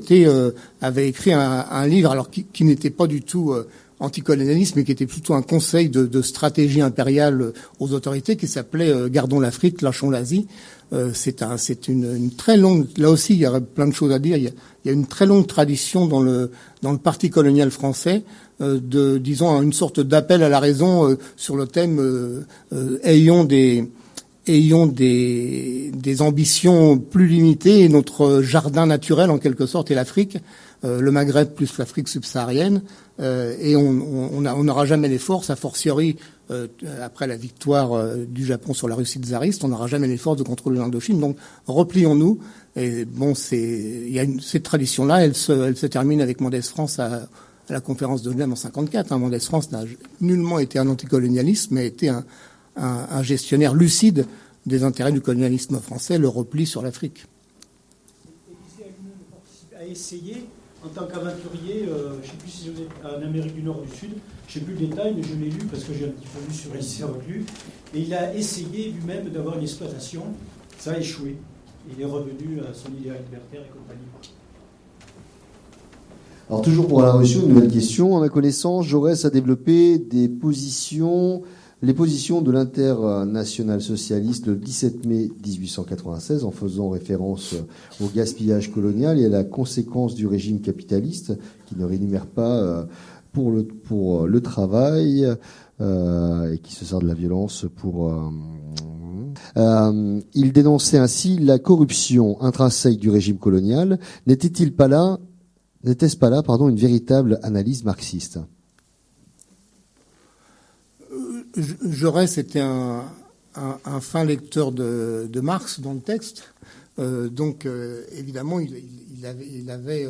avait écrit un livre, alors qui n'était pas du tout anticolonialiste, mais qui était plutôt un conseil de stratégie impériale aux autorités, qui s'appelait Gardons l'Afrique, lâchons l'Asie. C'est une très longue. Là aussi, il y aurait plein de choses à dire. Il y a une très longue tradition dans le parti colonial français disons une sorte d'appel à la raison sur le thème ayons des ambitions plus limitées, et notre jardin naturel en quelque sorte est l'Afrique, le Maghreb plus l'Afrique subsaharienne, et on n'aura jamais les forces, a fortiori après la victoire du Japon sur la Russie tsariste, on n'aura jamais les forces de contrôler l'Indochine. Donc replions-nous. Et bon, il y a cette tradition-là, elle se termine avec Mendès France à la conférence de Genève en 54. Hein. Mendès France n'a nullement été un anticolonialiste, mais a été un gestionnaire lucide des intérêts du colonialisme français, le repli sur l'Afrique. A essayé, en tant qu'aventurier, je ne sais plus si c'était en Amérique du Nord ou du Sud, je ne sais plus le détail, mais je l'ai lu parce que j'ai un petit peu lu sur Élisée Reclus, et il a essayé lui-même d'avoir une exploitation, ça a échoué. Il est revenu à son idéal libertaire et compagnie. Alors toujours pour Alain Rousseau, une nouvelle question. À ma connaissance, Jaurès a développé les positions de l'Internationale socialiste le 17 mai 1896 en faisant référence au gaspillage colonial et à la conséquence du régime capitaliste qui ne rémunère pas pour le travail et qui se sert de la violence pour... il dénonçait ainsi la corruption intrinsèque du régime colonial. N'était-ce pas là, une véritable analyse marxiste? Jaurès était un fin lecteur de Marx dans le texte, donc évidemment il avait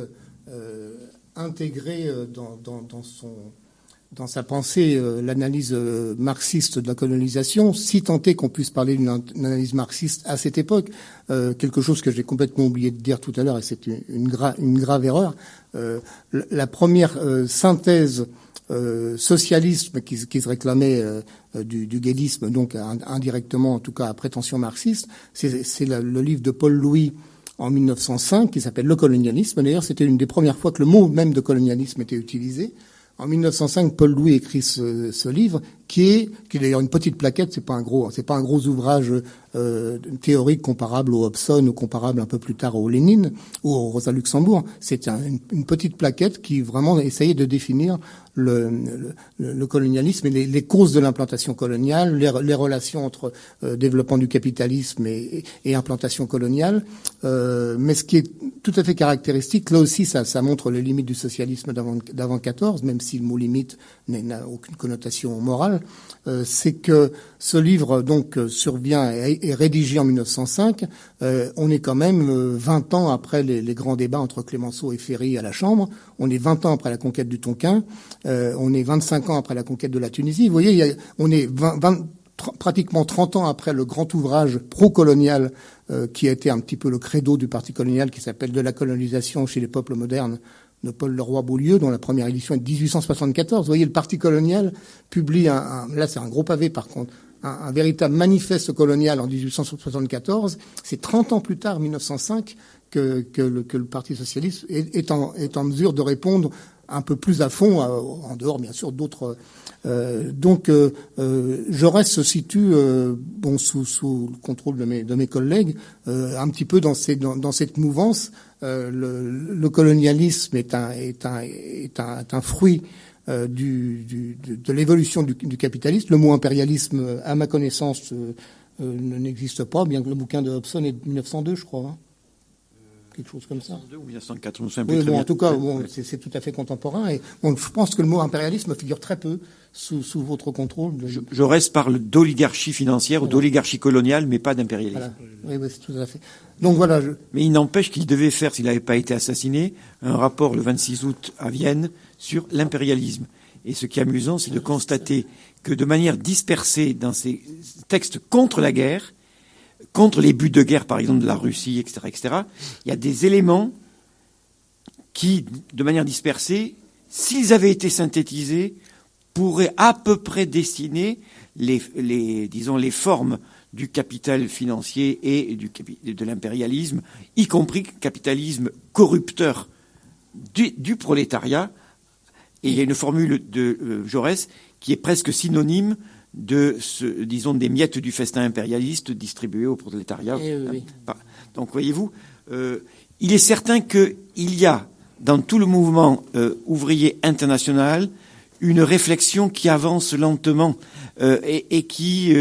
intégré dans sa pensée l'analyse marxiste de la colonisation, si tant est qu'on puisse parler d'une analyse marxiste à cette époque, quelque chose que j'ai complètement oublié de dire tout à l'heure, et c'est une grave erreur. La première synthèse socialisme qui se réclamait du gaullisme, donc indirectement en tout cas à prétention marxiste, c'est le livre de Paul Louis en 1905 qui s'appelle Le colonialisme. D'ailleurs, c'était une des premières fois que le mot même de colonialisme était utilisé, En 1905, Paul Louis écrit ce livre qui est d'ailleurs une petite plaquette. C'est pas un gros ouvrage théorique comparable au Hobson ou comparable un peu plus tard au Lénine ou au Rosa Luxembourg. C'est une petite plaquette qui vraiment essayait de définir le colonialisme et les causes de l'implantation coloniale, les relations entre développement du capitalisme et implantation coloniale. Mais ce qui est tout à fait caractéristique, là aussi, ça montre les limites du socialisme d'avant 14, même si le mot limite n'a aucune connotation morale. C'est que ce livre donc survient et est rédigé en 1905. On est quand même 20 ans après les grands débats entre Clémenceau et Ferry à la Chambre. On est 20 ans après la conquête du Tonkin. On est 25 ans après la conquête de la Tunisie. Vous voyez, on est pratiquement 30 ans après le grand ouvrage pro-colonial qui a été un petit peu le credo du parti colonial, qui s'appelle De la colonisation chez les peuples modernes, de Paul Leroy-Beaulieu, dont la première édition est de 1874. Vous voyez, le parti colonial publie là c'est un gros pavé par contre, un véritable manifeste colonial en 1874. C'est 30 ans plus tard, 1905, que le Parti socialiste est en mesure de répondre un peu plus à fond, en dehors bien sûr d'autres. Donc Jaurès se situe sous le contrôle de mes collègues un petit peu dans cette mouvance. Le colonialisme est un fruit de l'évolution du capitalisme. Le mot impérialisme, à ma connaissance, n'existe pas, bien que le bouquin de Hobson est de 1902, je crois. Quelque chose comme ça. 1902 ou 1904, je me souviens plus très bien. En tout cas, ouais. C'est tout à fait contemporain. Et je pense que le mot impérialisme figure très peu sous votre contrôle. Jaurès parle d'oligarchie financière ou d'oligarchie coloniale, mais pas d'impérialisme. Voilà. Oui, c'est tout à fait. Donc voilà. Mais il n'empêche qu'il devait faire, s'il n'avait pas été assassiné, un rapport le 26 août à Vienne sur l'impérialisme. Et ce qui est amusant, c'est de constater que de manière dispersée dans ces textes contre la guerre, contre les buts de guerre, par exemple, de la Russie, etc., il y a des éléments qui, de manière dispersée, s'ils avaient été synthétisés, pourraient à peu près dessiner les formes du capital financier et de l'impérialisme, y compris capitalisme corrupteur du prolétariat. Et il y a une formule de Jaurès qui est presque synonyme des miettes du festin impérialiste distribuées au prolétariat. Oui. Donc, voyez-vous, il est certain qu'il y a, dans tout le mouvement ouvrier international, une réflexion qui avance lentement et qui,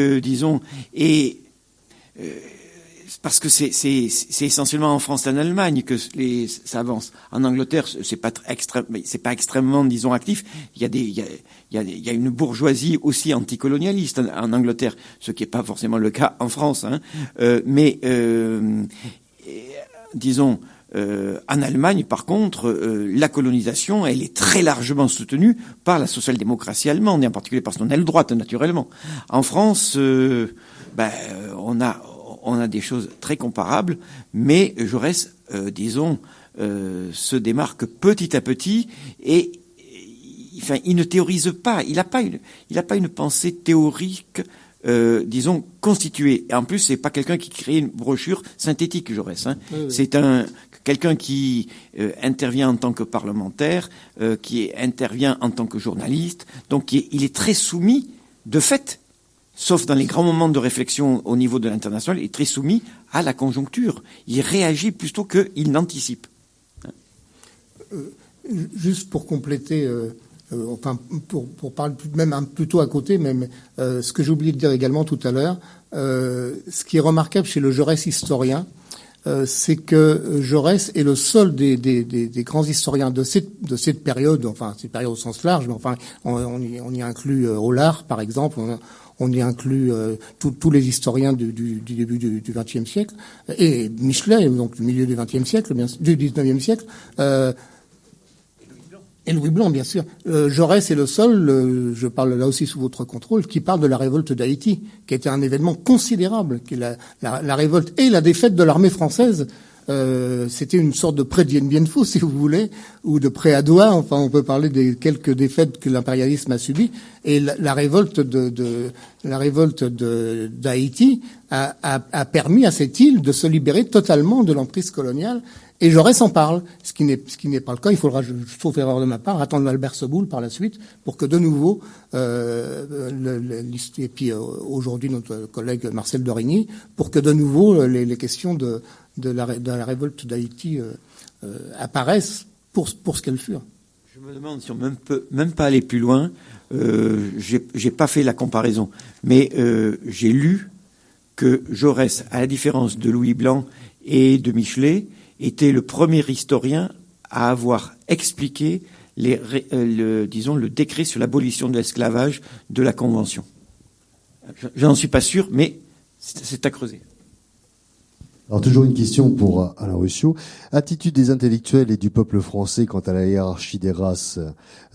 parce que c'est essentiellement en France et en Allemagne que ça avance. En Angleterre, c'est pas extrêmement, disons, actif. Il y a une bourgeoisie aussi anticolonialiste en Angleterre, ce qui n'est pas forcément le cas en France. En Allemagne, par contre, la colonisation, elle est très largement soutenue par la social-démocratie allemande, et en particulier par son aile droite, naturellement. En France, on a des choses très comparables, mais Jaurès, se démarque petit à petit et il ne théorise pas. Il n'a pas une pensée théorique, constituée. Et en plus, c'est pas quelqu'un qui crée une brochure synthétique, Jaurès. Oui. C'est quelqu'un qui intervient en tant que parlementaire, qui intervient en tant que journaliste. Donc, il est très soumis, de fait, sauf dans les grands moments de réflexion au niveau de l'international, il est très soumis à la conjoncture. Il réagit plutôt qu'il n'anticipe. Juste pour compléter, pour parler même plutôt à côté, même ce que j'ai oublié de dire également tout à l'heure, ce qui est remarquable chez le Jaurès historien, c'est que Jaurès est le seul des grands historiens de cette période, enfin cette période au sens large, mais enfin on y inclut Hollart par exemple. On y inclut tous les historiens du début du XXe siècle, et Michelet, donc du milieu du XXe siècle, du XIXe siècle, et Louis Blanc, bien sûr. Jaurès est le seul, je parle là aussi sous votre contrôle, qui parle de la révolte d'Haïti, qui a été un événement considérable, qui est la révolte et la défaite de l'armée française. C'était une sorte de pré-Dien Bien Phu, si vous voulez, ou de pré-Adoua. Enfin, on peut parler des quelques défaites que l'impérialisme a subies. Et la révolte d'Haïti a permis à cette île de se libérer totalement de l'emprise coloniale Et Jaurès en parle, ce qui n'est pas le cas. Il faudra, sauf erreur de ma part, attendre Albert Soboul par la suite pour que de nouveau, et puis aujourd'hui notre collègue Marcel Dorigny, pour que de nouveau les questions de la révolte d'Haïti apparaissent pour ce qu'elles furent. Je me demande si on peut même pas aller plus loin. J'ai pas fait la comparaison, mais j'ai lu que Jaurès, à la différence de Louis Blanc et de Michelet, était le premier historien à avoir expliqué le décret sur l'abolition de l'esclavage de la Convention. Je n'en suis pas sûr, mais c'est à creuser. Alors toujours une question pour Alain Ruscio. Attitude des intellectuels et du peuple français quant à la hiérarchie des races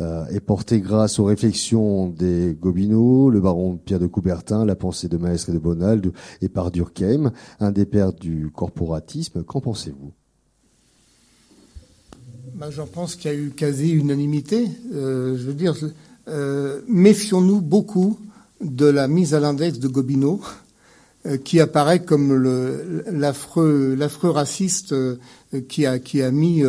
est portée grâce aux réflexions des Gobineau, le baron Pierre de Coubertin, la pensée de Maistre et de Bonald et par Durkheim, un des pères du corporatisme. Qu'en pensez-vous ? J'en pense qu'il y a eu quasi-unanimité. Je veux dire, méfions-nous beaucoup de la mise à l'index de Gobineau, qui apparaît comme l'affreux raciste qui a mis.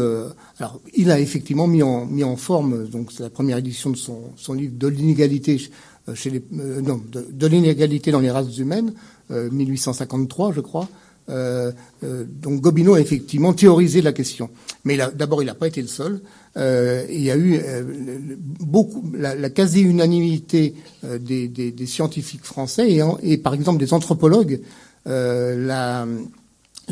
Alors, il a effectivement mis en forme. Donc, c'est la première édition de son livre de l'inégalité de l'inégalité dans les races humaines, 1853, je crois. Donc Gobineau a effectivement théorisé la question, mais d'abord il n'a pas été le seul. Il y a eu la quasi-unanimité des scientifiques français et par exemple des anthropologues. La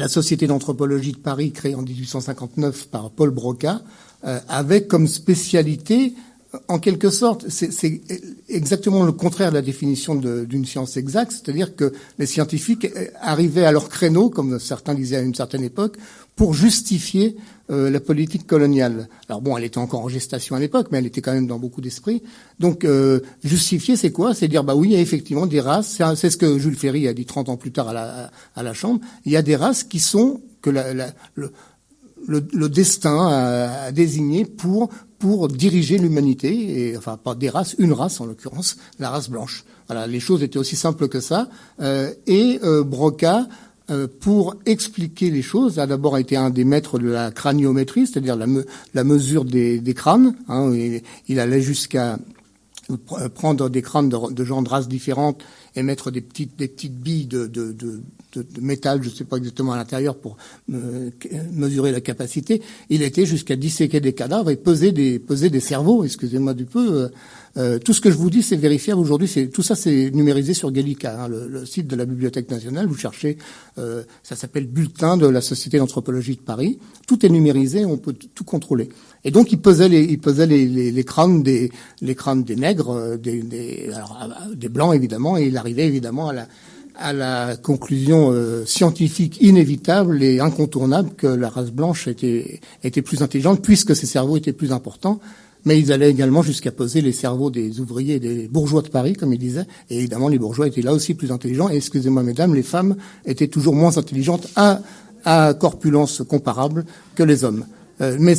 Société d'anthropologie de Paris, créée en 1859 par Paul Broca, avait comme spécialité, en quelque sorte, c'est exactement le contraire de la définition d'une science exacte, c'est-à-dire que les scientifiques arrivaient à leur créneau, comme certains disaient à une certaine époque, pour justifier la politique coloniale. Alors bon, elle était encore en gestation à l'époque, mais elle était quand même dans beaucoup d'esprits. Donc justifier, c'est quoi ? C'est dire, oui, il y a effectivement des races, c'est ce que Jules Ferry a dit 30 ans plus tard à la Chambre, il y a des races qui sont que le destin a désigné pour diriger l'humanité, et enfin pas des races, une race en l'occurrence, la race blanche. Voilà, les choses étaient aussi simples que ça. Broca, pour expliquer les choses, a d'abord été un des maîtres de la craniométrie, c'est-à-dire la mesure des crânes. Et il allait jusqu'à prendre des crânes de gens de races différentes et mettre des petites billes de métal, je ne sais pas exactement à l'intérieur, pour mesurer la capacité. Il était jusqu'à disséquer des cadavres et peser des cerveaux, excusez-moi du peu. Tout ce que je vous dis, c'est vérifiable aujourd'hui. Tout ça, c'est numérisé sur Gallica, le site de la Bibliothèque nationale. Vous cherchez, ça s'appelle Bulletin de la Société d'anthropologie de Paris. Tout est numérisé, on peut tout contrôler. Et donc, il pesait les crânes des nègres, des blancs évidemment, et il arrivait évidemment à la conclusion scientifique inévitable et incontournable que la race blanche était plus intelligente puisque ses cerveaux étaient plus importants. Mais ils allaient également jusqu'à peser les cerveaux des ouvriers et des bourgeois de Paris, comme ils disaient. Et évidemment, les bourgeois étaient là aussi plus intelligents. Et excusez-moi, mesdames, les femmes étaient toujours moins intelligentes à corpulence comparable que les hommes. Mais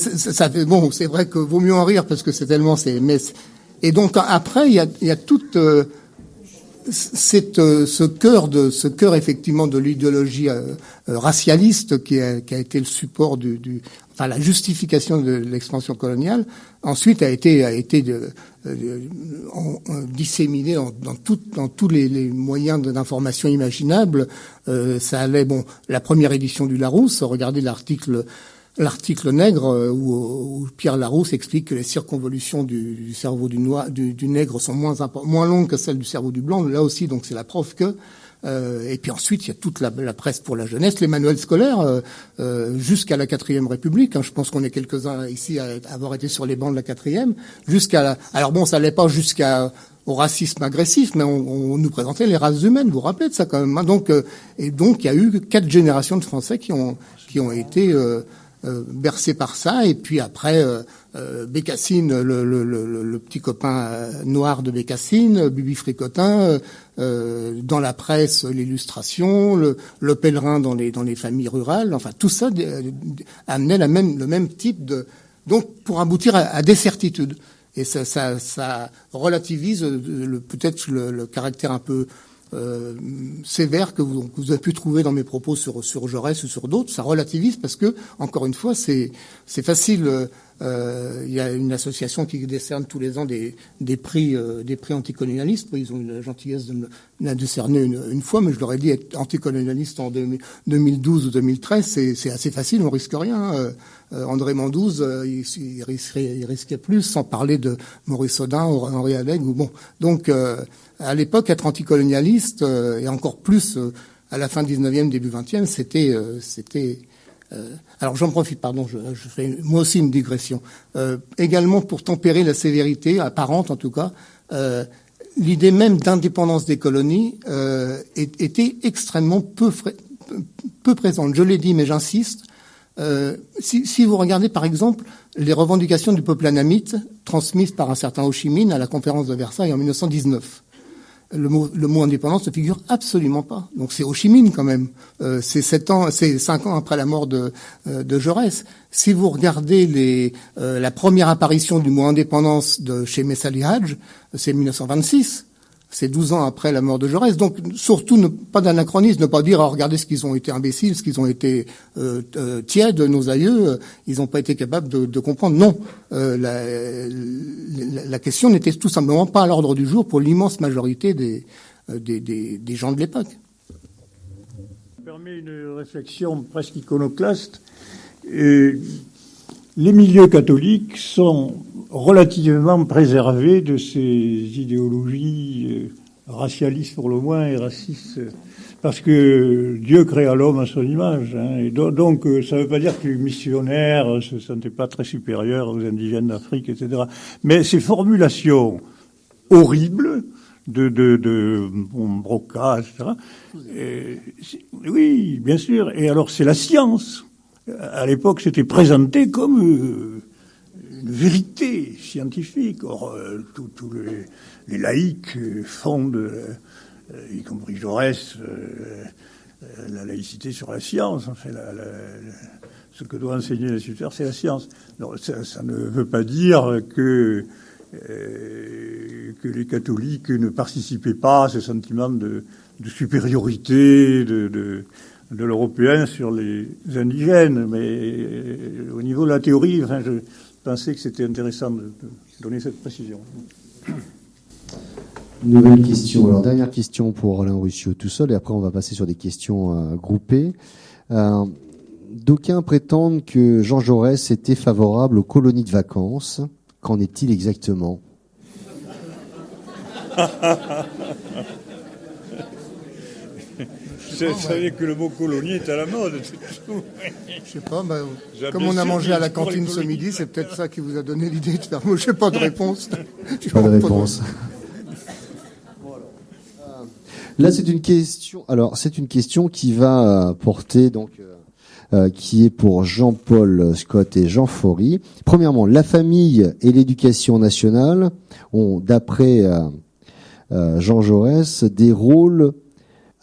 bon, c'est vrai que vaut mieux en rire parce que c'est tellement, et donc après, il y a toute ce cœur effectivement de l'idéologie racialiste qui a été le support enfin la justification de l'expansion coloniale. Ensuite a été disséminé dans tous les moyens d'information imaginables. Ça allait, la première édition du Larousse, regardez l'article nègre où Pierre Larousse explique que les circonvolutions du cerveau du nègre sont moins longues que celles du cerveau du blanc. Là aussi, donc c'est la preuve que. Et puis ensuite, il y a toute la presse pour la jeunesse, les manuels scolaires jusqu'à la 4e République. Je pense qu'on est quelques-uns ici à avoir été sur les bancs de la 4e. Alors bon, ça n'allait pas au racisme agressif, mais on nous présentait les races humaines. Vous vous rappelez de ça quand même. Donc il y a eu 4 générations de Français qui ont été bercé par ça, et puis après Bécassine, le petit copain noir de Bécassine, Bibi Fricotin, dans la presse l'illustration, le pèlerin dans les familles rurales, enfin tout ça amenait le même type donc pour aboutir à des certitudes. Et ça relativise peut-être le caractère un peu sévère que vous avez pu trouver dans mes propos sur Jaurès ou sur d'autres. Ça relativise parce que, encore une fois, c'est facile. Il y a une association qui décerne tous les ans des prix anticolonialistes. Ils ont eu la gentillesse de me la décerner une fois, mais je leur ai dit être anticolonialiste en 2012 ou 2013, c'est assez facile, on risque rien. André Mandouze, il risquait plus, sans parler de Maurice Audin, Henri Alleg ou bon. Donc, à l'époque, être anticolonialiste, et encore plus à la fin 19e, début 20e, c'était alors j'en profite, pardon, je fais moi aussi une digression. Également pour tempérer la sévérité, apparente en tout cas, l'idée même d'indépendance des colonies était extrêmement peu présente. Je l'ai dit, mais j'insiste. Si vous regardez par exemple les revendications du peuple annamite transmises par un certain Ho Chi Minh à la conférence de Versailles en 1919, le mot indépendance ne figure absolument pas. Donc c'est Ho Chi Minh quand même. C'est 5 ans après la mort de Jaurès. Si vous regardez la première apparition du mot indépendance chez Messali Hadj, c'est 1926. C'est 12 ans après la mort de Jaurès. Donc, surtout, pas d'anachronisme, ne pas dire, regardez ce qu'ils ont été imbéciles, ce qu'ils ont été tièdes, nos aïeux, ils n'ont pas été capables de comprendre. Non, la question n'était tout simplement pas à l'ordre du jour pour l'immense majorité des gens de l'époque. Ça permet une réflexion presque iconoclaste. Les milieux catholiques sont relativement préservés de ces idéologies racialistes pour le moins et racistes, parce que Dieu créa l'homme à son image. Et donc ça ne veut pas dire que les missionnaires se sentaient pas très supérieurs aux indigènes d'Afrique, etc. Mais ces formulations horribles de Broca, etc. Oui, bien sûr. Et alors c'est la science. À l'époque, c'était présenté comme une vérité scientifique. Or, tous les laïcs fondent, y compris Jaurès, la laïcité sur la science. En fait, ce que doit enseigner l'instituteur, c'est la science. Alors, ça ne veut pas dire que les catholiques ne participaient pas à ce sentiment de supériorité de l'européen sur les indigènes, mais au niveau de la théorie, je pensais que c'était intéressant de donner cette précision. Nouvelle question. Alors, dernière question pour Alain Ruscio tout seul, et après on va passer sur des questions groupées. D'aucuns prétendent que Jean Jaurès était favorable aux colonies de vacances. Qu'en est-il exactement ? Je savais que le mot colonie est à la mode. Je sais pas, comme on a mangé à la cantine ce midi, c'est peut-être ça qui vous a donné l'idée de faire. Moi, je n'ai pas de réponse. Pas de réponse. Là, c'est une question. Alors, c'est une question qui va porter donc, qui est pour Jean-Paul Scott et Jean Faury. Premièrement, la famille et l'éducation nationale ont, d'après Jean Jaurès, des rôles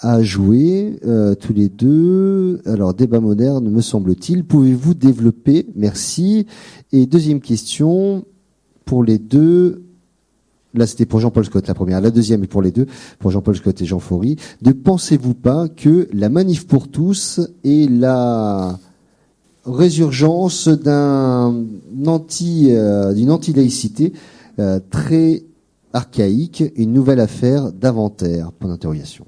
à jouer tous les deux. Alors, débat moderne, me semble-t-il. Pouvez-vous développer ? Merci. Et deuxième question, pour les deux, là c'était pour Jean-Paul Scott la première, la deuxième est pour les deux, pour Jean-Paul Scott et Jean Faury. Ne pensez-vous pas que la manif pour tous est la résurgence d'une anti-laïcité très archaïque, une nouvelle affaire d'inventaire ? Point d'interrogation.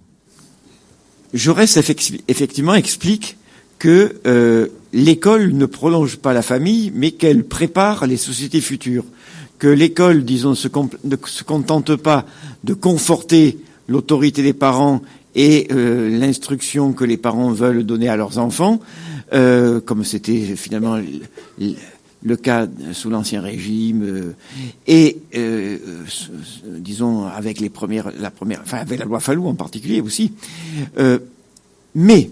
Jaurès effectivement explique que l'école ne prolonge pas la famille, mais qu'elle prépare les sociétés futures. Que l'école, disons, ne se contente pas de conforter l'autorité des parents et l'instruction que les parents veulent donner à leurs enfants, comme c'était finalement le cas sous l'Ancien Régime, disons avec avec la loi Fallou en particulier aussi. Mais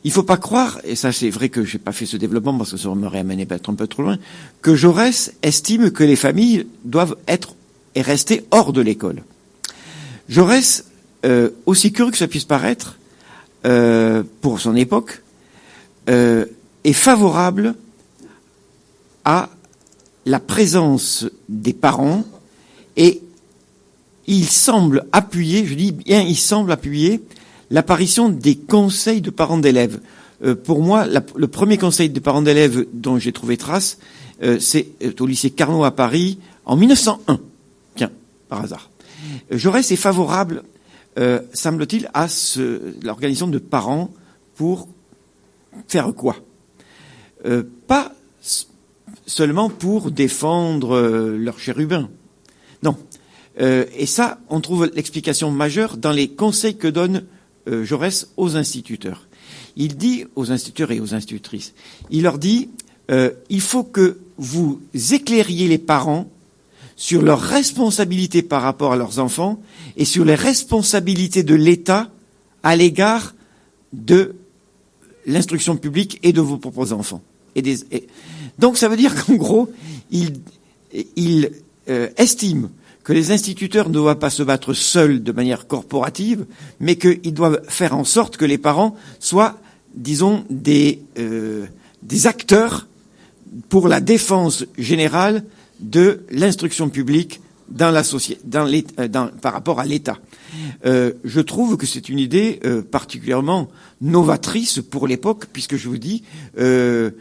il faut pas croire, et ça c'est vrai que j'ai pas fait ce développement parce que ça m'aurait amené peut-être un peu trop loin, que Jaurès estime que les familles doivent être et rester hors de l'école. Jaurès, aussi curieux que ça puisse paraître, pour son époque, est favorable à la présence des parents et il semble appuyer, je dis bien il semble appuyer, l'apparition des conseils de parents d'élèves. Pour moi, le premier conseil de parents d'élèves dont j'ai trouvé trace, c'est au lycée Carnot à Paris en 1901. Tiens, par hasard. Jaurès est favorable, semble-t-il, à l'organisation de parents pour faire quoi? Pas seulement pour défendre leurs chérubins. Non. Et ça, on trouve l'explication majeure dans les conseils que donne Jaurès aux instituteurs. Il dit aux instituteurs et aux institutrices, il leur dit, il faut que vous éclairiez les parents sur leurs responsabilités par rapport à leurs enfants et sur les responsabilités de l'État à l'égard de l'instruction publique et de vos propres enfants. Donc ça veut dire qu'en gros, il estime que les instituteurs ne doivent pas se battre seuls de manière corporative, mais qu'ils doivent faire en sorte que les parents soient, disons, des acteurs pour la défense générale de l'instruction publique dans la société, par rapport à l'État. Je trouve que c'est une idée particulièrement novatrice pour l'époque, puisque je vous dis, il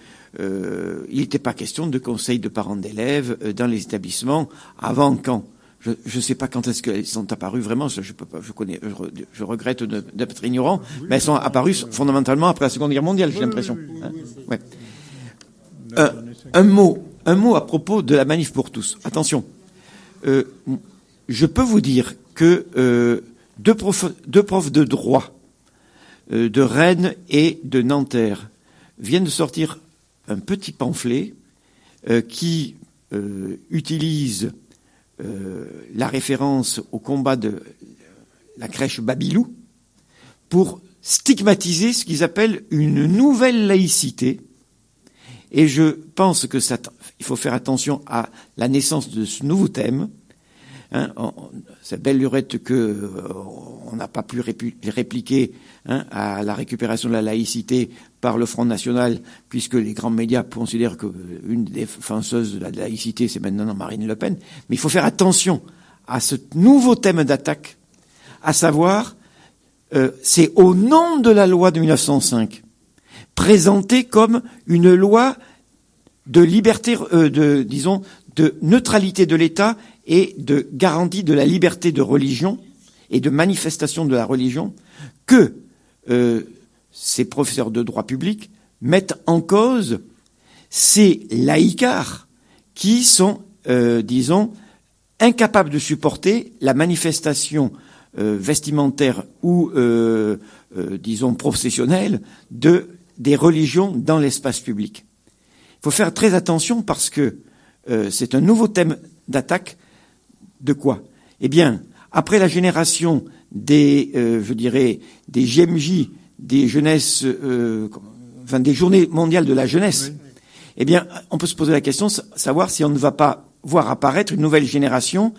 n'était pas question de conseils de parents d'élèves dans les établissements avant quand. Je ne sais pas quand est-ce qu'elles sont apparues vraiment. Je regrette d'être ignorant, mais elles sont apparues fondamentalement après la Seconde Guerre mondiale, j'ai l'impression. Ouais. Un mot à propos de la manif pour tous. Attention, je peux vous dire que deux profs de droit de Rennes et de Nanterre viennent de sortir un petit pamphlet qui utilise la référence au combat de la crèche Babilou pour stigmatiser ce qu'ils appellent une nouvelle laïcité. Et je pense que il faut faire attention à la naissance de ce nouveau thème. Cette belle lurette on n'a pas pu répliquer à la récupération de la laïcité par le Front National, puisque les grands médias considèrent qu'une des défenseuses de la laïcité, c'est maintenant Marine Le Pen. Mais il faut faire attention à ce nouveau thème d'attaque, à savoir, c'est au nom de la loi de 1905, présentée comme une loi de liberté, de neutralité de l'État et de garantie de la liberté de religion et de manifestation de la religion, que ces professeurs de droit public mettent en cause ces laïcards qui sont, incapables de supporter la manifestation vestimentaire ou, processionnelle des religions dans l'espace public. Il faut faire très attention parce que c'est un nouveau thème d'attaque. De quoi? Eh bien, après la génération des JMJ, des jeunesses, des journées mondiales de la jeunesse, oui. Eh bien, on peut se poser la question, savoir si on ne va pas voir apparaître une nouvelle génération,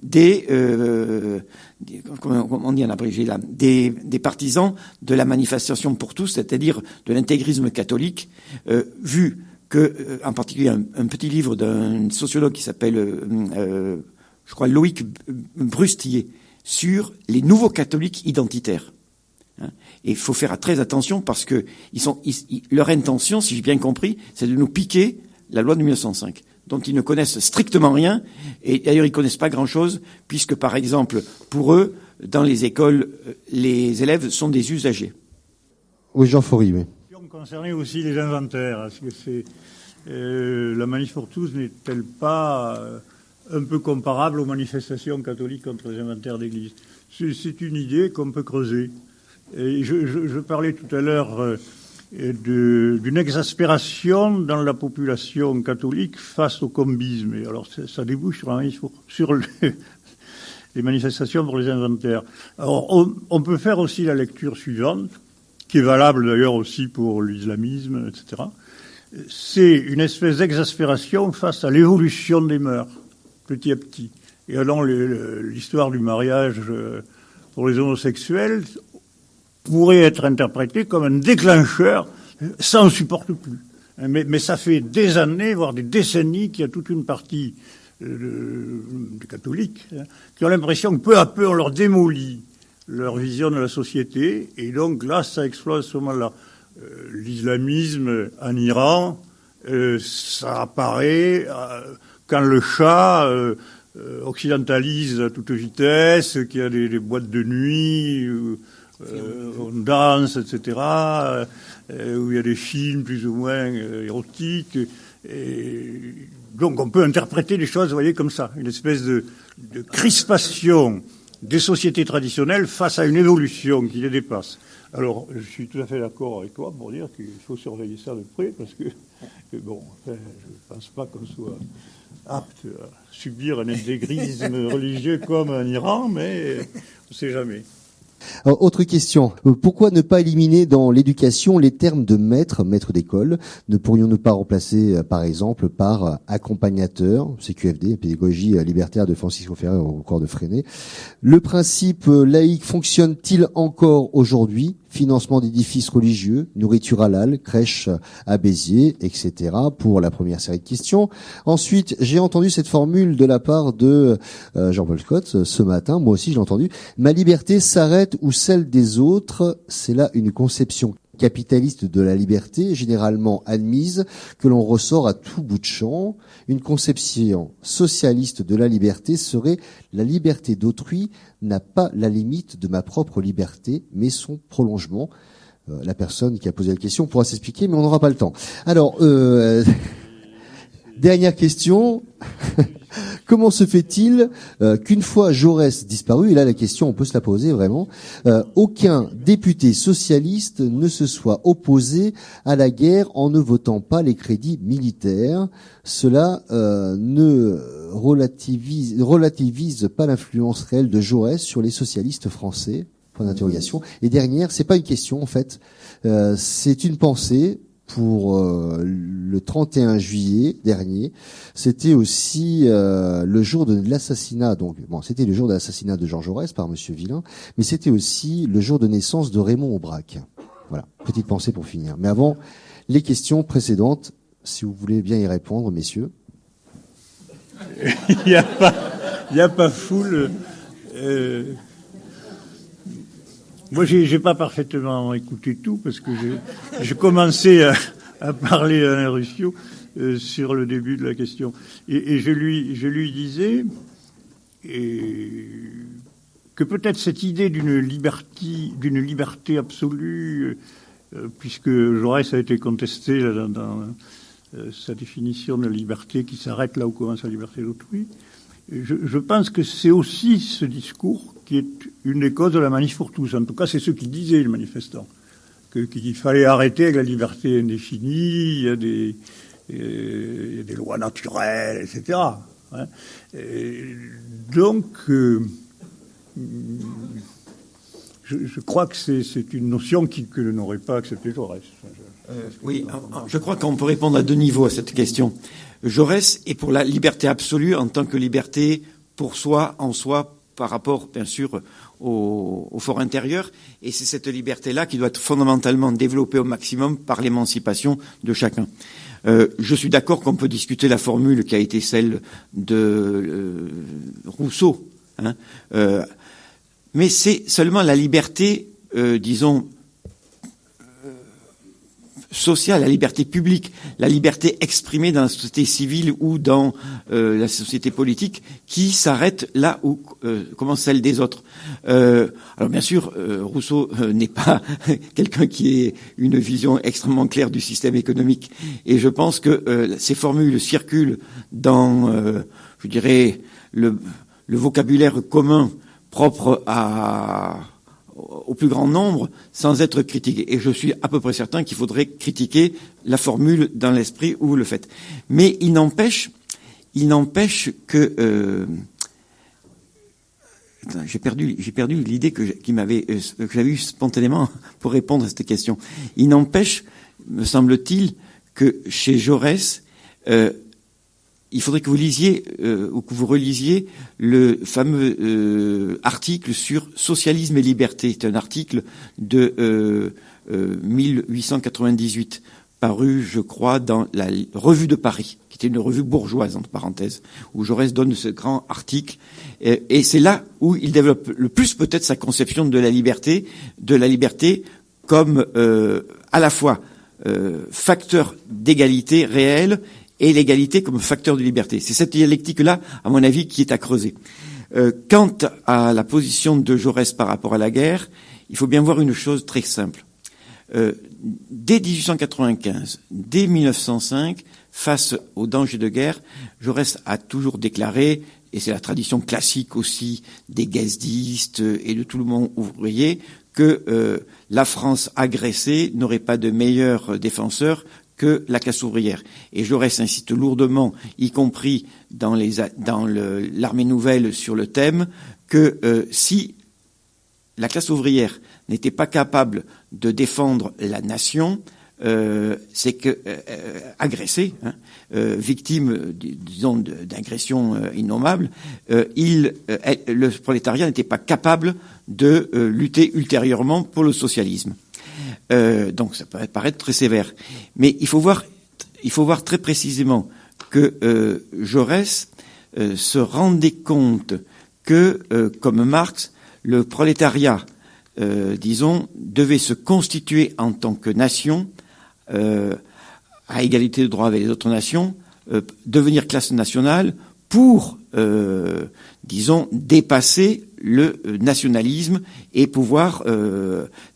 des partisans de la manifestation pour tous, c'est-à-dire de l'intégrisme catholique, vu que, en particulier, un petit livre d'un sociologue qui s'appelle, je crois, Loïc Brustiller, sur les nouveaux catholiques identitaires. Et il faut faire très attention parce que leur intention, si j'ai bien compris, c'est de nous piquer la loi de 1905, dont ils ne connaissent strictement rien, et d'ailleurs ils connaissent pas grand-chose, puisque par exemple, pour eux, dans les écoles, les élèves sont des usagers. Oui, Jean Faury, oui. Concernait aussi les inventaires, est-ce que la manif pour tous n'est-elle pas un peu comparable aux manifestations catholiques contre les inventaires d'église? C'est une idée qu'on peut creuser. Et je parlais tout à l'heure d'une exaspération dans la population catholique face au combisme. Et alors ça débouche sur les manifestations pour les inventaires. Alors on peut faire aussi la lecture suivante, qui est valable d'ailleurs aussi pour l'islamisme, etc. C'est une espèce d'exaspération face à l'évolution des mœurs, petit à petit. Et alors l'histoire du mariage pour les homosexuels pourrait être interprétée comme un déclencheur. Ça, on ne supporte plus. Mais ça fait des années, voire des décennies, qu'il y a toute une partie des catholiques, hein, qui ont l'impression que peu à peu on leur démolit leur vision de la société, et donc là ça explose à ce moment-là. L'islamisme en Iran, ça apparaît quand le Shah occidentalise à toute vitesse, qu'il y a des boîtes de nuit, on danse, etc., où il y a des films plus ou moins érotiques. Et donc on peut interpréter les choses, vous voyez, comme ça, une espèce de crispation des sociétés traditionnelles face à une évolution qui les dépasse. Alors, je suis tout à fait d'accord avec toi pour dire qu'il faut surveiller ça de près, parce que bon, enfin, je ne pense pas qu'on soit apte à subir un intégrisme religieux comme en Iran, mais on ne sait jamais. Alors, autre question. Pourquoi ne pas éliminer dans l'éducation les termes de maître d'école? Ne pourrions-nous pas remplacer, par exemple, par accompagnateur, CQFD, pédagogie libertaire de Francisco Ferrer ou encore de Freinet? Le principe laïque fonctionne-t-il encore aujourd'hui? Financement d'édifices religieux, nourriture halal, crèche à Béziers, etc. pour la première série de questions. Ensuite, j'ai entendu cette formule de la part de Jean-Paul Scott ce matin. Moi aussi, je l'ai entendu. Ma liberté s'arrête où celle des autres. C'est là une conception capitaliste de la liberté, généralement admise, que l'on ressort à tout bout de champ. Une conception socialiste de la liberté serait la liberté d'autrui n'a pas la limite de ma propre liberté, mais son prolongement. La personne qui a posé la question pourra s'expliquer, mais on n'aura pas le temps. Alors, dernière question. Comment se fait-il qu'une fois Jaurès disparu, et là la question on peut se la poser vraiment, aucun député socialiste ne se soit opposé à la guerre en ne votant pas les crédits militaires? Cela ne relativise pas l'influence réelle de Jaurès sur les socialistes français? Point d'interrogation. Et dernière, c'est pas une question en fait, c'est une pensée. Pour le 31 juillet dernier, c'était aussi le jour de l'assassinat. Donc, bon, c'était le jour de l'assassinat de Jean Jaurès par Monsieur Villain, mais c'était aussi le jour de naissance de Raymond Aubrac. Voilà, petite pensée pour finir. Mais avant, les questions précédentes, si vous voulez bien y répondre, messieurs. Il y a pas foule. Moi, j'ai pas parfaitement écouté tout parce que j'ai commencé à parler à Alain Ruscio sur le début de la question et je lui disais que peut-être cette idée d'une liberté absolue, puisque Jaurès a été contesté là, dans sa définition de la liberté qui s'arrête là où commence la liberté d'autrui. Je pense que c'est aussi ce discours qui est une des causes de la manif pour tous. En tout cas, c'est ce qu'ils disaient, les manifestants. Qu'il fallait arrêter avec la liberté indéfinie, il y a des lois naturelles, etc. Hein. Donc, je crois que c'est une notion que n'aurait pas accepté Jaurès. Oui, je crois qu'on peut répondre à deux niveaux à cette question. Jaurès est pour la liberté absolue en tant que liberté pour soi, en soi, par rapport, bien sûr, au fort intérieur. Et c'est cette liberté-là qui doit être fondamentalement développée au maximum par l'émancipation de chacun. Je suis d'accord qu'on peut discuter la formule qui a été celle de Rousseau. Hein, mais c'est seulement la liberté, disons, sociale, la liberté publique, la liberté exprimée dans la société civile ou dans la société politique qui s'arrête là où commence celle des autres. Alors bien sûr, Rousseau n'est pas quelqu'un qui ait une vision extrêmement claire du système économique et je pense que ces formules circulent dans, je dirais, le vocabulaire commun propre au plus grand nombre sans être critiqué. Et je suis à peu près certain qu'il faudrait critiquer la formule dans l'esprit ou le fait. Mais il n'empêche que j'ai perdu l'idée que j'avais eue spontanément pour répondre à cette question. Il n'empêche, me semble-t-il, que chez Jaurès, il faudrait que vous lisiez ou que vous relisiez le fameux article sur socialisme et liberté. C'est un article de 1898 paru, je crois, dans la Revue de Paris, qui était une revue bourgeoise, entre parenthèses, où Jaurès donne ce grand article. Et c'est là où il développe le plus peut-être sa conception de la liberté comme à la fois facteur d'égalité réelle et l'égalité comme facteur de liberté. C'est cette dialectique-là, à mon avis, qui est à creuser. Quant à la position de Jaurès par rapport à la guerre, il faut bien voir une chose très simple. Dès 1895, dès 1905, face aux dangers de guerre, Jaurès a toujours déclaré, et c'est la tradition classique aussi des guesdistes et de tout le monde ouvrier, que la France agressée n'aurait pas de meilleur défenseur que la classe ouvrière. Et Jaurès insiste lourdement, y compris dans l'Armée nouvelle, sur le thème que si la classe ouvrière n'était pas capable de défendre la nation, c'est que agressé, victime, disons, d'agressions innommables, le prolétariat n'était pas capable de lutter ultérieurement pour le socialisme. Donc ça peut paraître très sévère, mais il faut voir très précisément que Jaurès se rendait compte que, comme Marx, le prolétariat, disons, devait se constituer en tant que nation, à égalité de droit avec les autres nations, devenir classe nationale pour, disons, dépasser le nationalisme et pouvoir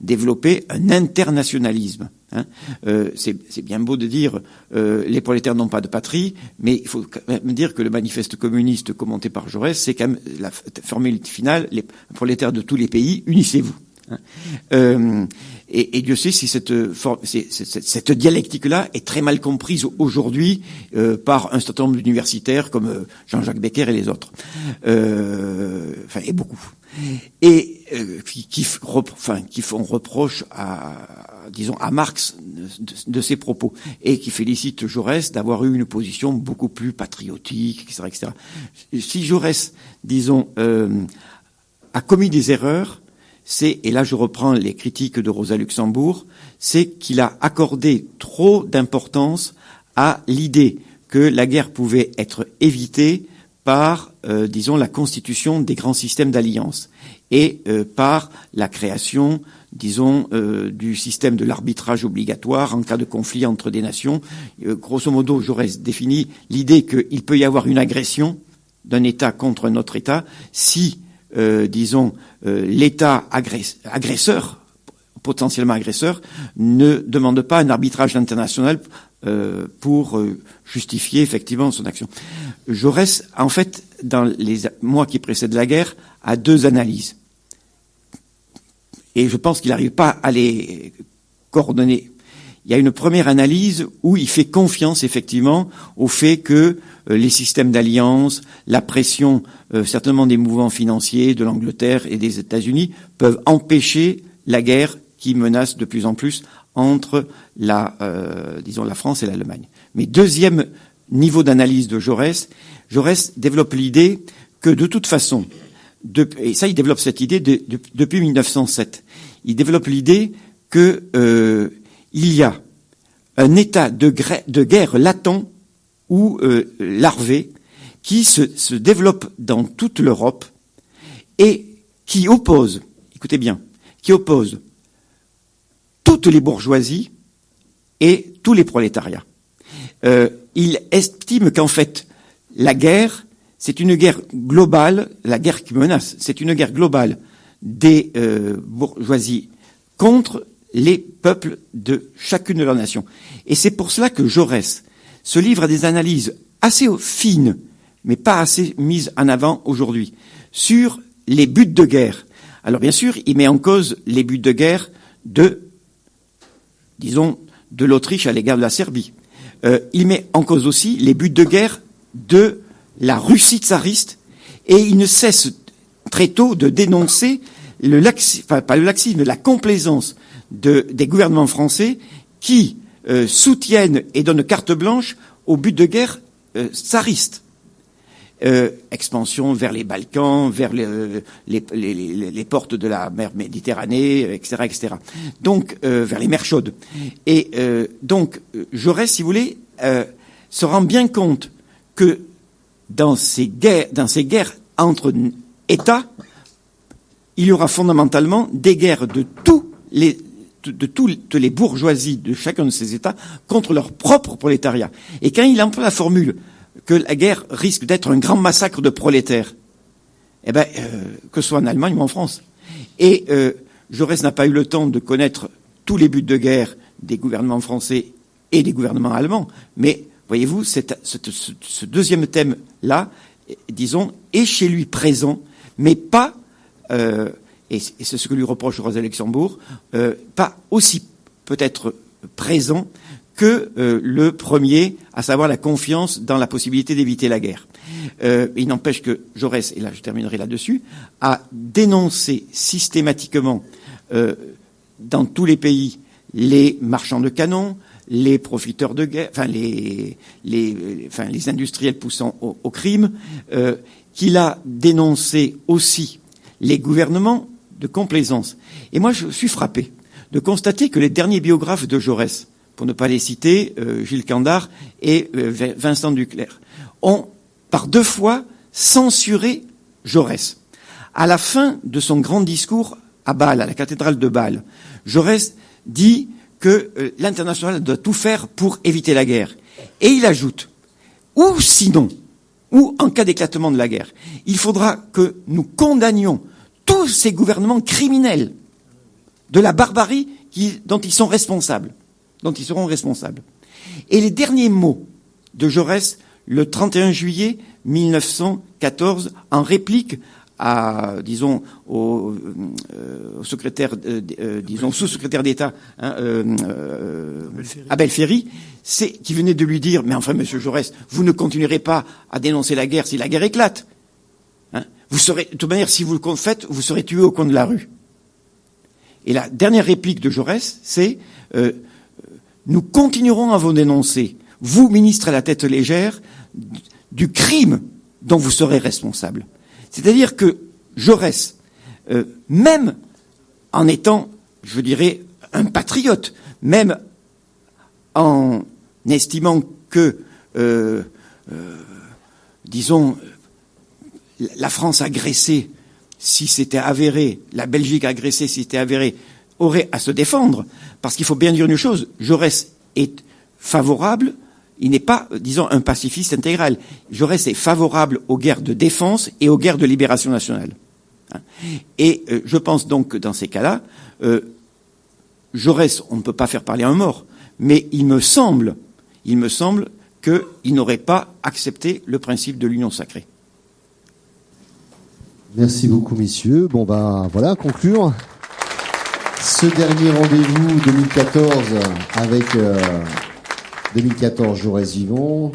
développer un internationalisme. C'est bien beau de dire les prolétaires n'ont pas de patrie, mais il faut quand même dire que le manifeste communiste commenté par Jaurès, c'est quand même la formule finale, les prolétaires de tous les pays, unissez-vous. Et Dieu sait si cette dialectique-là est très mal comprise aujourd'hui par un certain nombre d'universitaires comme Jean-Jacques Becker et les autres, et beaucoup, et qui font reproche à Marx de ses propos et qui félicitent Jaurès d'avoir eu une position beaucoup plus patriotique, etc., etc. Si Jaurès, disons, a commis des erreurs, et là je reprends les critiques de Rosa Luxembourg, c'est qu'il a accordé trop d'importance à l'idée que la guerre pouvait être évitée par, disons, la constitution des grands systèmes d'alliance et par la création, disons, du système de l'arbitrage obligatoire en cas de conflit entre des nations. Grosso modo, Jaurès définit l'idée qu'il peut y avoir une agression d'un État contre un autre État si disons, l'État agresseur, potentiellement agresseur, ne demande pas un arbitrage international pour justifier effectivement son action. Jaurès, en fait, dans les mois qui précèdent la guerre, a deux analyses. Et je pense qu'il n'arrive pas à les coordonner. Il y a une première analyse où il fait confiance effectivement au fait que les systèmes d'alliance, la pression certainement des mouvements financiers de l'Angleterre et des États-Unis peuvent empêcher la guerre qui menace de plus en plus entre disons la France et l'Allemagne. Mais deuxième niveau d'analyse de Jaurès développe l'idée que de toute façon, et ça il développe cette idée depuis 1907, il développe l'idée que il y a un état de guerre latent ou larvé qui se développe dans toute l'Europe et qui oppose, écoutez bien, toutes les bourgeoisies et tous les prolétariats. Il estime qu'en fait, la guerre, c'est une guerre globale, la guerre qui menace, c'est une guerre globale des bourgeoisies contre les peuples de chacune de leurs nations. Et c'est pour cela que Jaurès se livre à des analyses assez fines, mais pas assez mises en avant aujourd'hui, sur les buts de guerre. Alors bien sûr, il met en cause les buts de guerre de l'Autriche à l'égard de la Serbie. Il met en cause aussi les buts de guerre de la Russie tsariste, et il ne cesse très tôt de dénoncer la complaisance des gouvernements français qui soutiennent et donnent carte blanche aux buts de guerre tsaristes. expansion vers les Balkans, vers les portes de la mer Méditerranée, etc., etc. Donc vers les mers chaudes. Et donc Jaurès, si vous voulez, se rend bien compte que dans ces guerres entre États, il y aura fondamentalement des guerres de toutes les bourgeoisies de chacun de ces États contre leur propre prolétariat. Et quand il emploie la formule que la guerre risque d'être un grand massacre de prolétaires, eh ben, que ce soit en Allemagne ou en France. Et Jaurès n'a pas eu le temps de connaître tous les buts de guerre des gouvernements français et des gouvernements allemands, mais voyez-vous, ce deuxième thème-là, disons, est chez lui présent, mais pas, et c'est ce que lui reproche Rosa Luxembourg, pas aussi peut-être présent que le premier, à savoir la confiance dans la possibilité d'éviter la guerre. Il n'empêche que Jaurès, et là je terminerai là-dessus, a dénoncé systématiquement dans tous les pays les marchands de canons, les profiteurs de guerre, enfin les industriels poussant au crime, qu'il a dénoncé aussi les gouvernements de complaisance. Et moi, je suis frappé de constater que les derniers biographes de Jaurès, pour ne pas les citer, Gilles Candard et Vincent Duclerc, ont par 2 fois censuré Jaurès. À la fin de son grand discours à Bâle, à la cathédrale de Bâle, Jaurès dit que l'international doit tout faire pour éviter la guerre. Et il ajoute, ou sinon, ou en cas d'éclatement de la guerre, il faudra que nous condamnions tous ces gouvernements criminels de la barbarie dont ils sont responsables, dont ils seront responsables. Et les derniers mots de Jaurès, le 31 juillet 1914, en réplique à, disons, au secrétaire, disons, sous-secrétaire d'État, Abel Ferry, qui venait de lui dire, mais enfin, monsieur Jaurès, vous ne continuerez pas à dénoncer la guerre si la guerre éclate. Vous serez, de toute manière, si vous le faites, vous serez tué au coin de la rue. Et la dernière réplique de Jaurès, c'est, nous continuerons à vous dénoncer, vous, ministre à la tête légère, du crime dont vous serez responsable. C'est-à-dire que Jaurès, même en étant, je dirais, un patriote, même en estimant que, disons, la France agressée, si c'était avéré, la Belgique agressée, si c'était avéré, aurait à se défendre, parce qu'il faut bien dire une chose, Jaurès est favorable, il n'est pas, disons, un pacifiste intégral. Jaurès est favorable aux guerres de défense et aux guerres de libération nationale. Et je pense donc que dans ces cas-là, Jaurès, on ne peut pas faire parler un mort, mais il me semble qu'il n'aurait pas accepté le principe de l'union sacrée. Merci beaucoup, messieurs. Bon, ben, voilà, conclure ce dernier rendez-vous 2014 avec 2014 Jaurès vivant.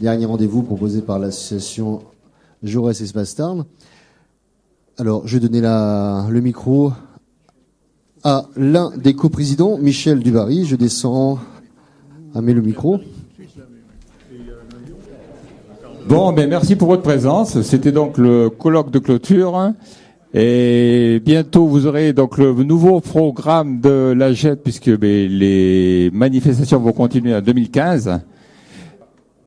Dernier rendez-vous proposé par l'association Jaurès Espace Tarn. Alors, je vais donner le micro à l'un des coprésidents, Michel Dubarry. Je descends à mettre le micro. Bon, ben merci pour votre présence. C'était donc le colloque de clôture. Et bientôt, vous aurez donc le nouveau programme de la JET, puisque les manifestations vont continuer en 2015.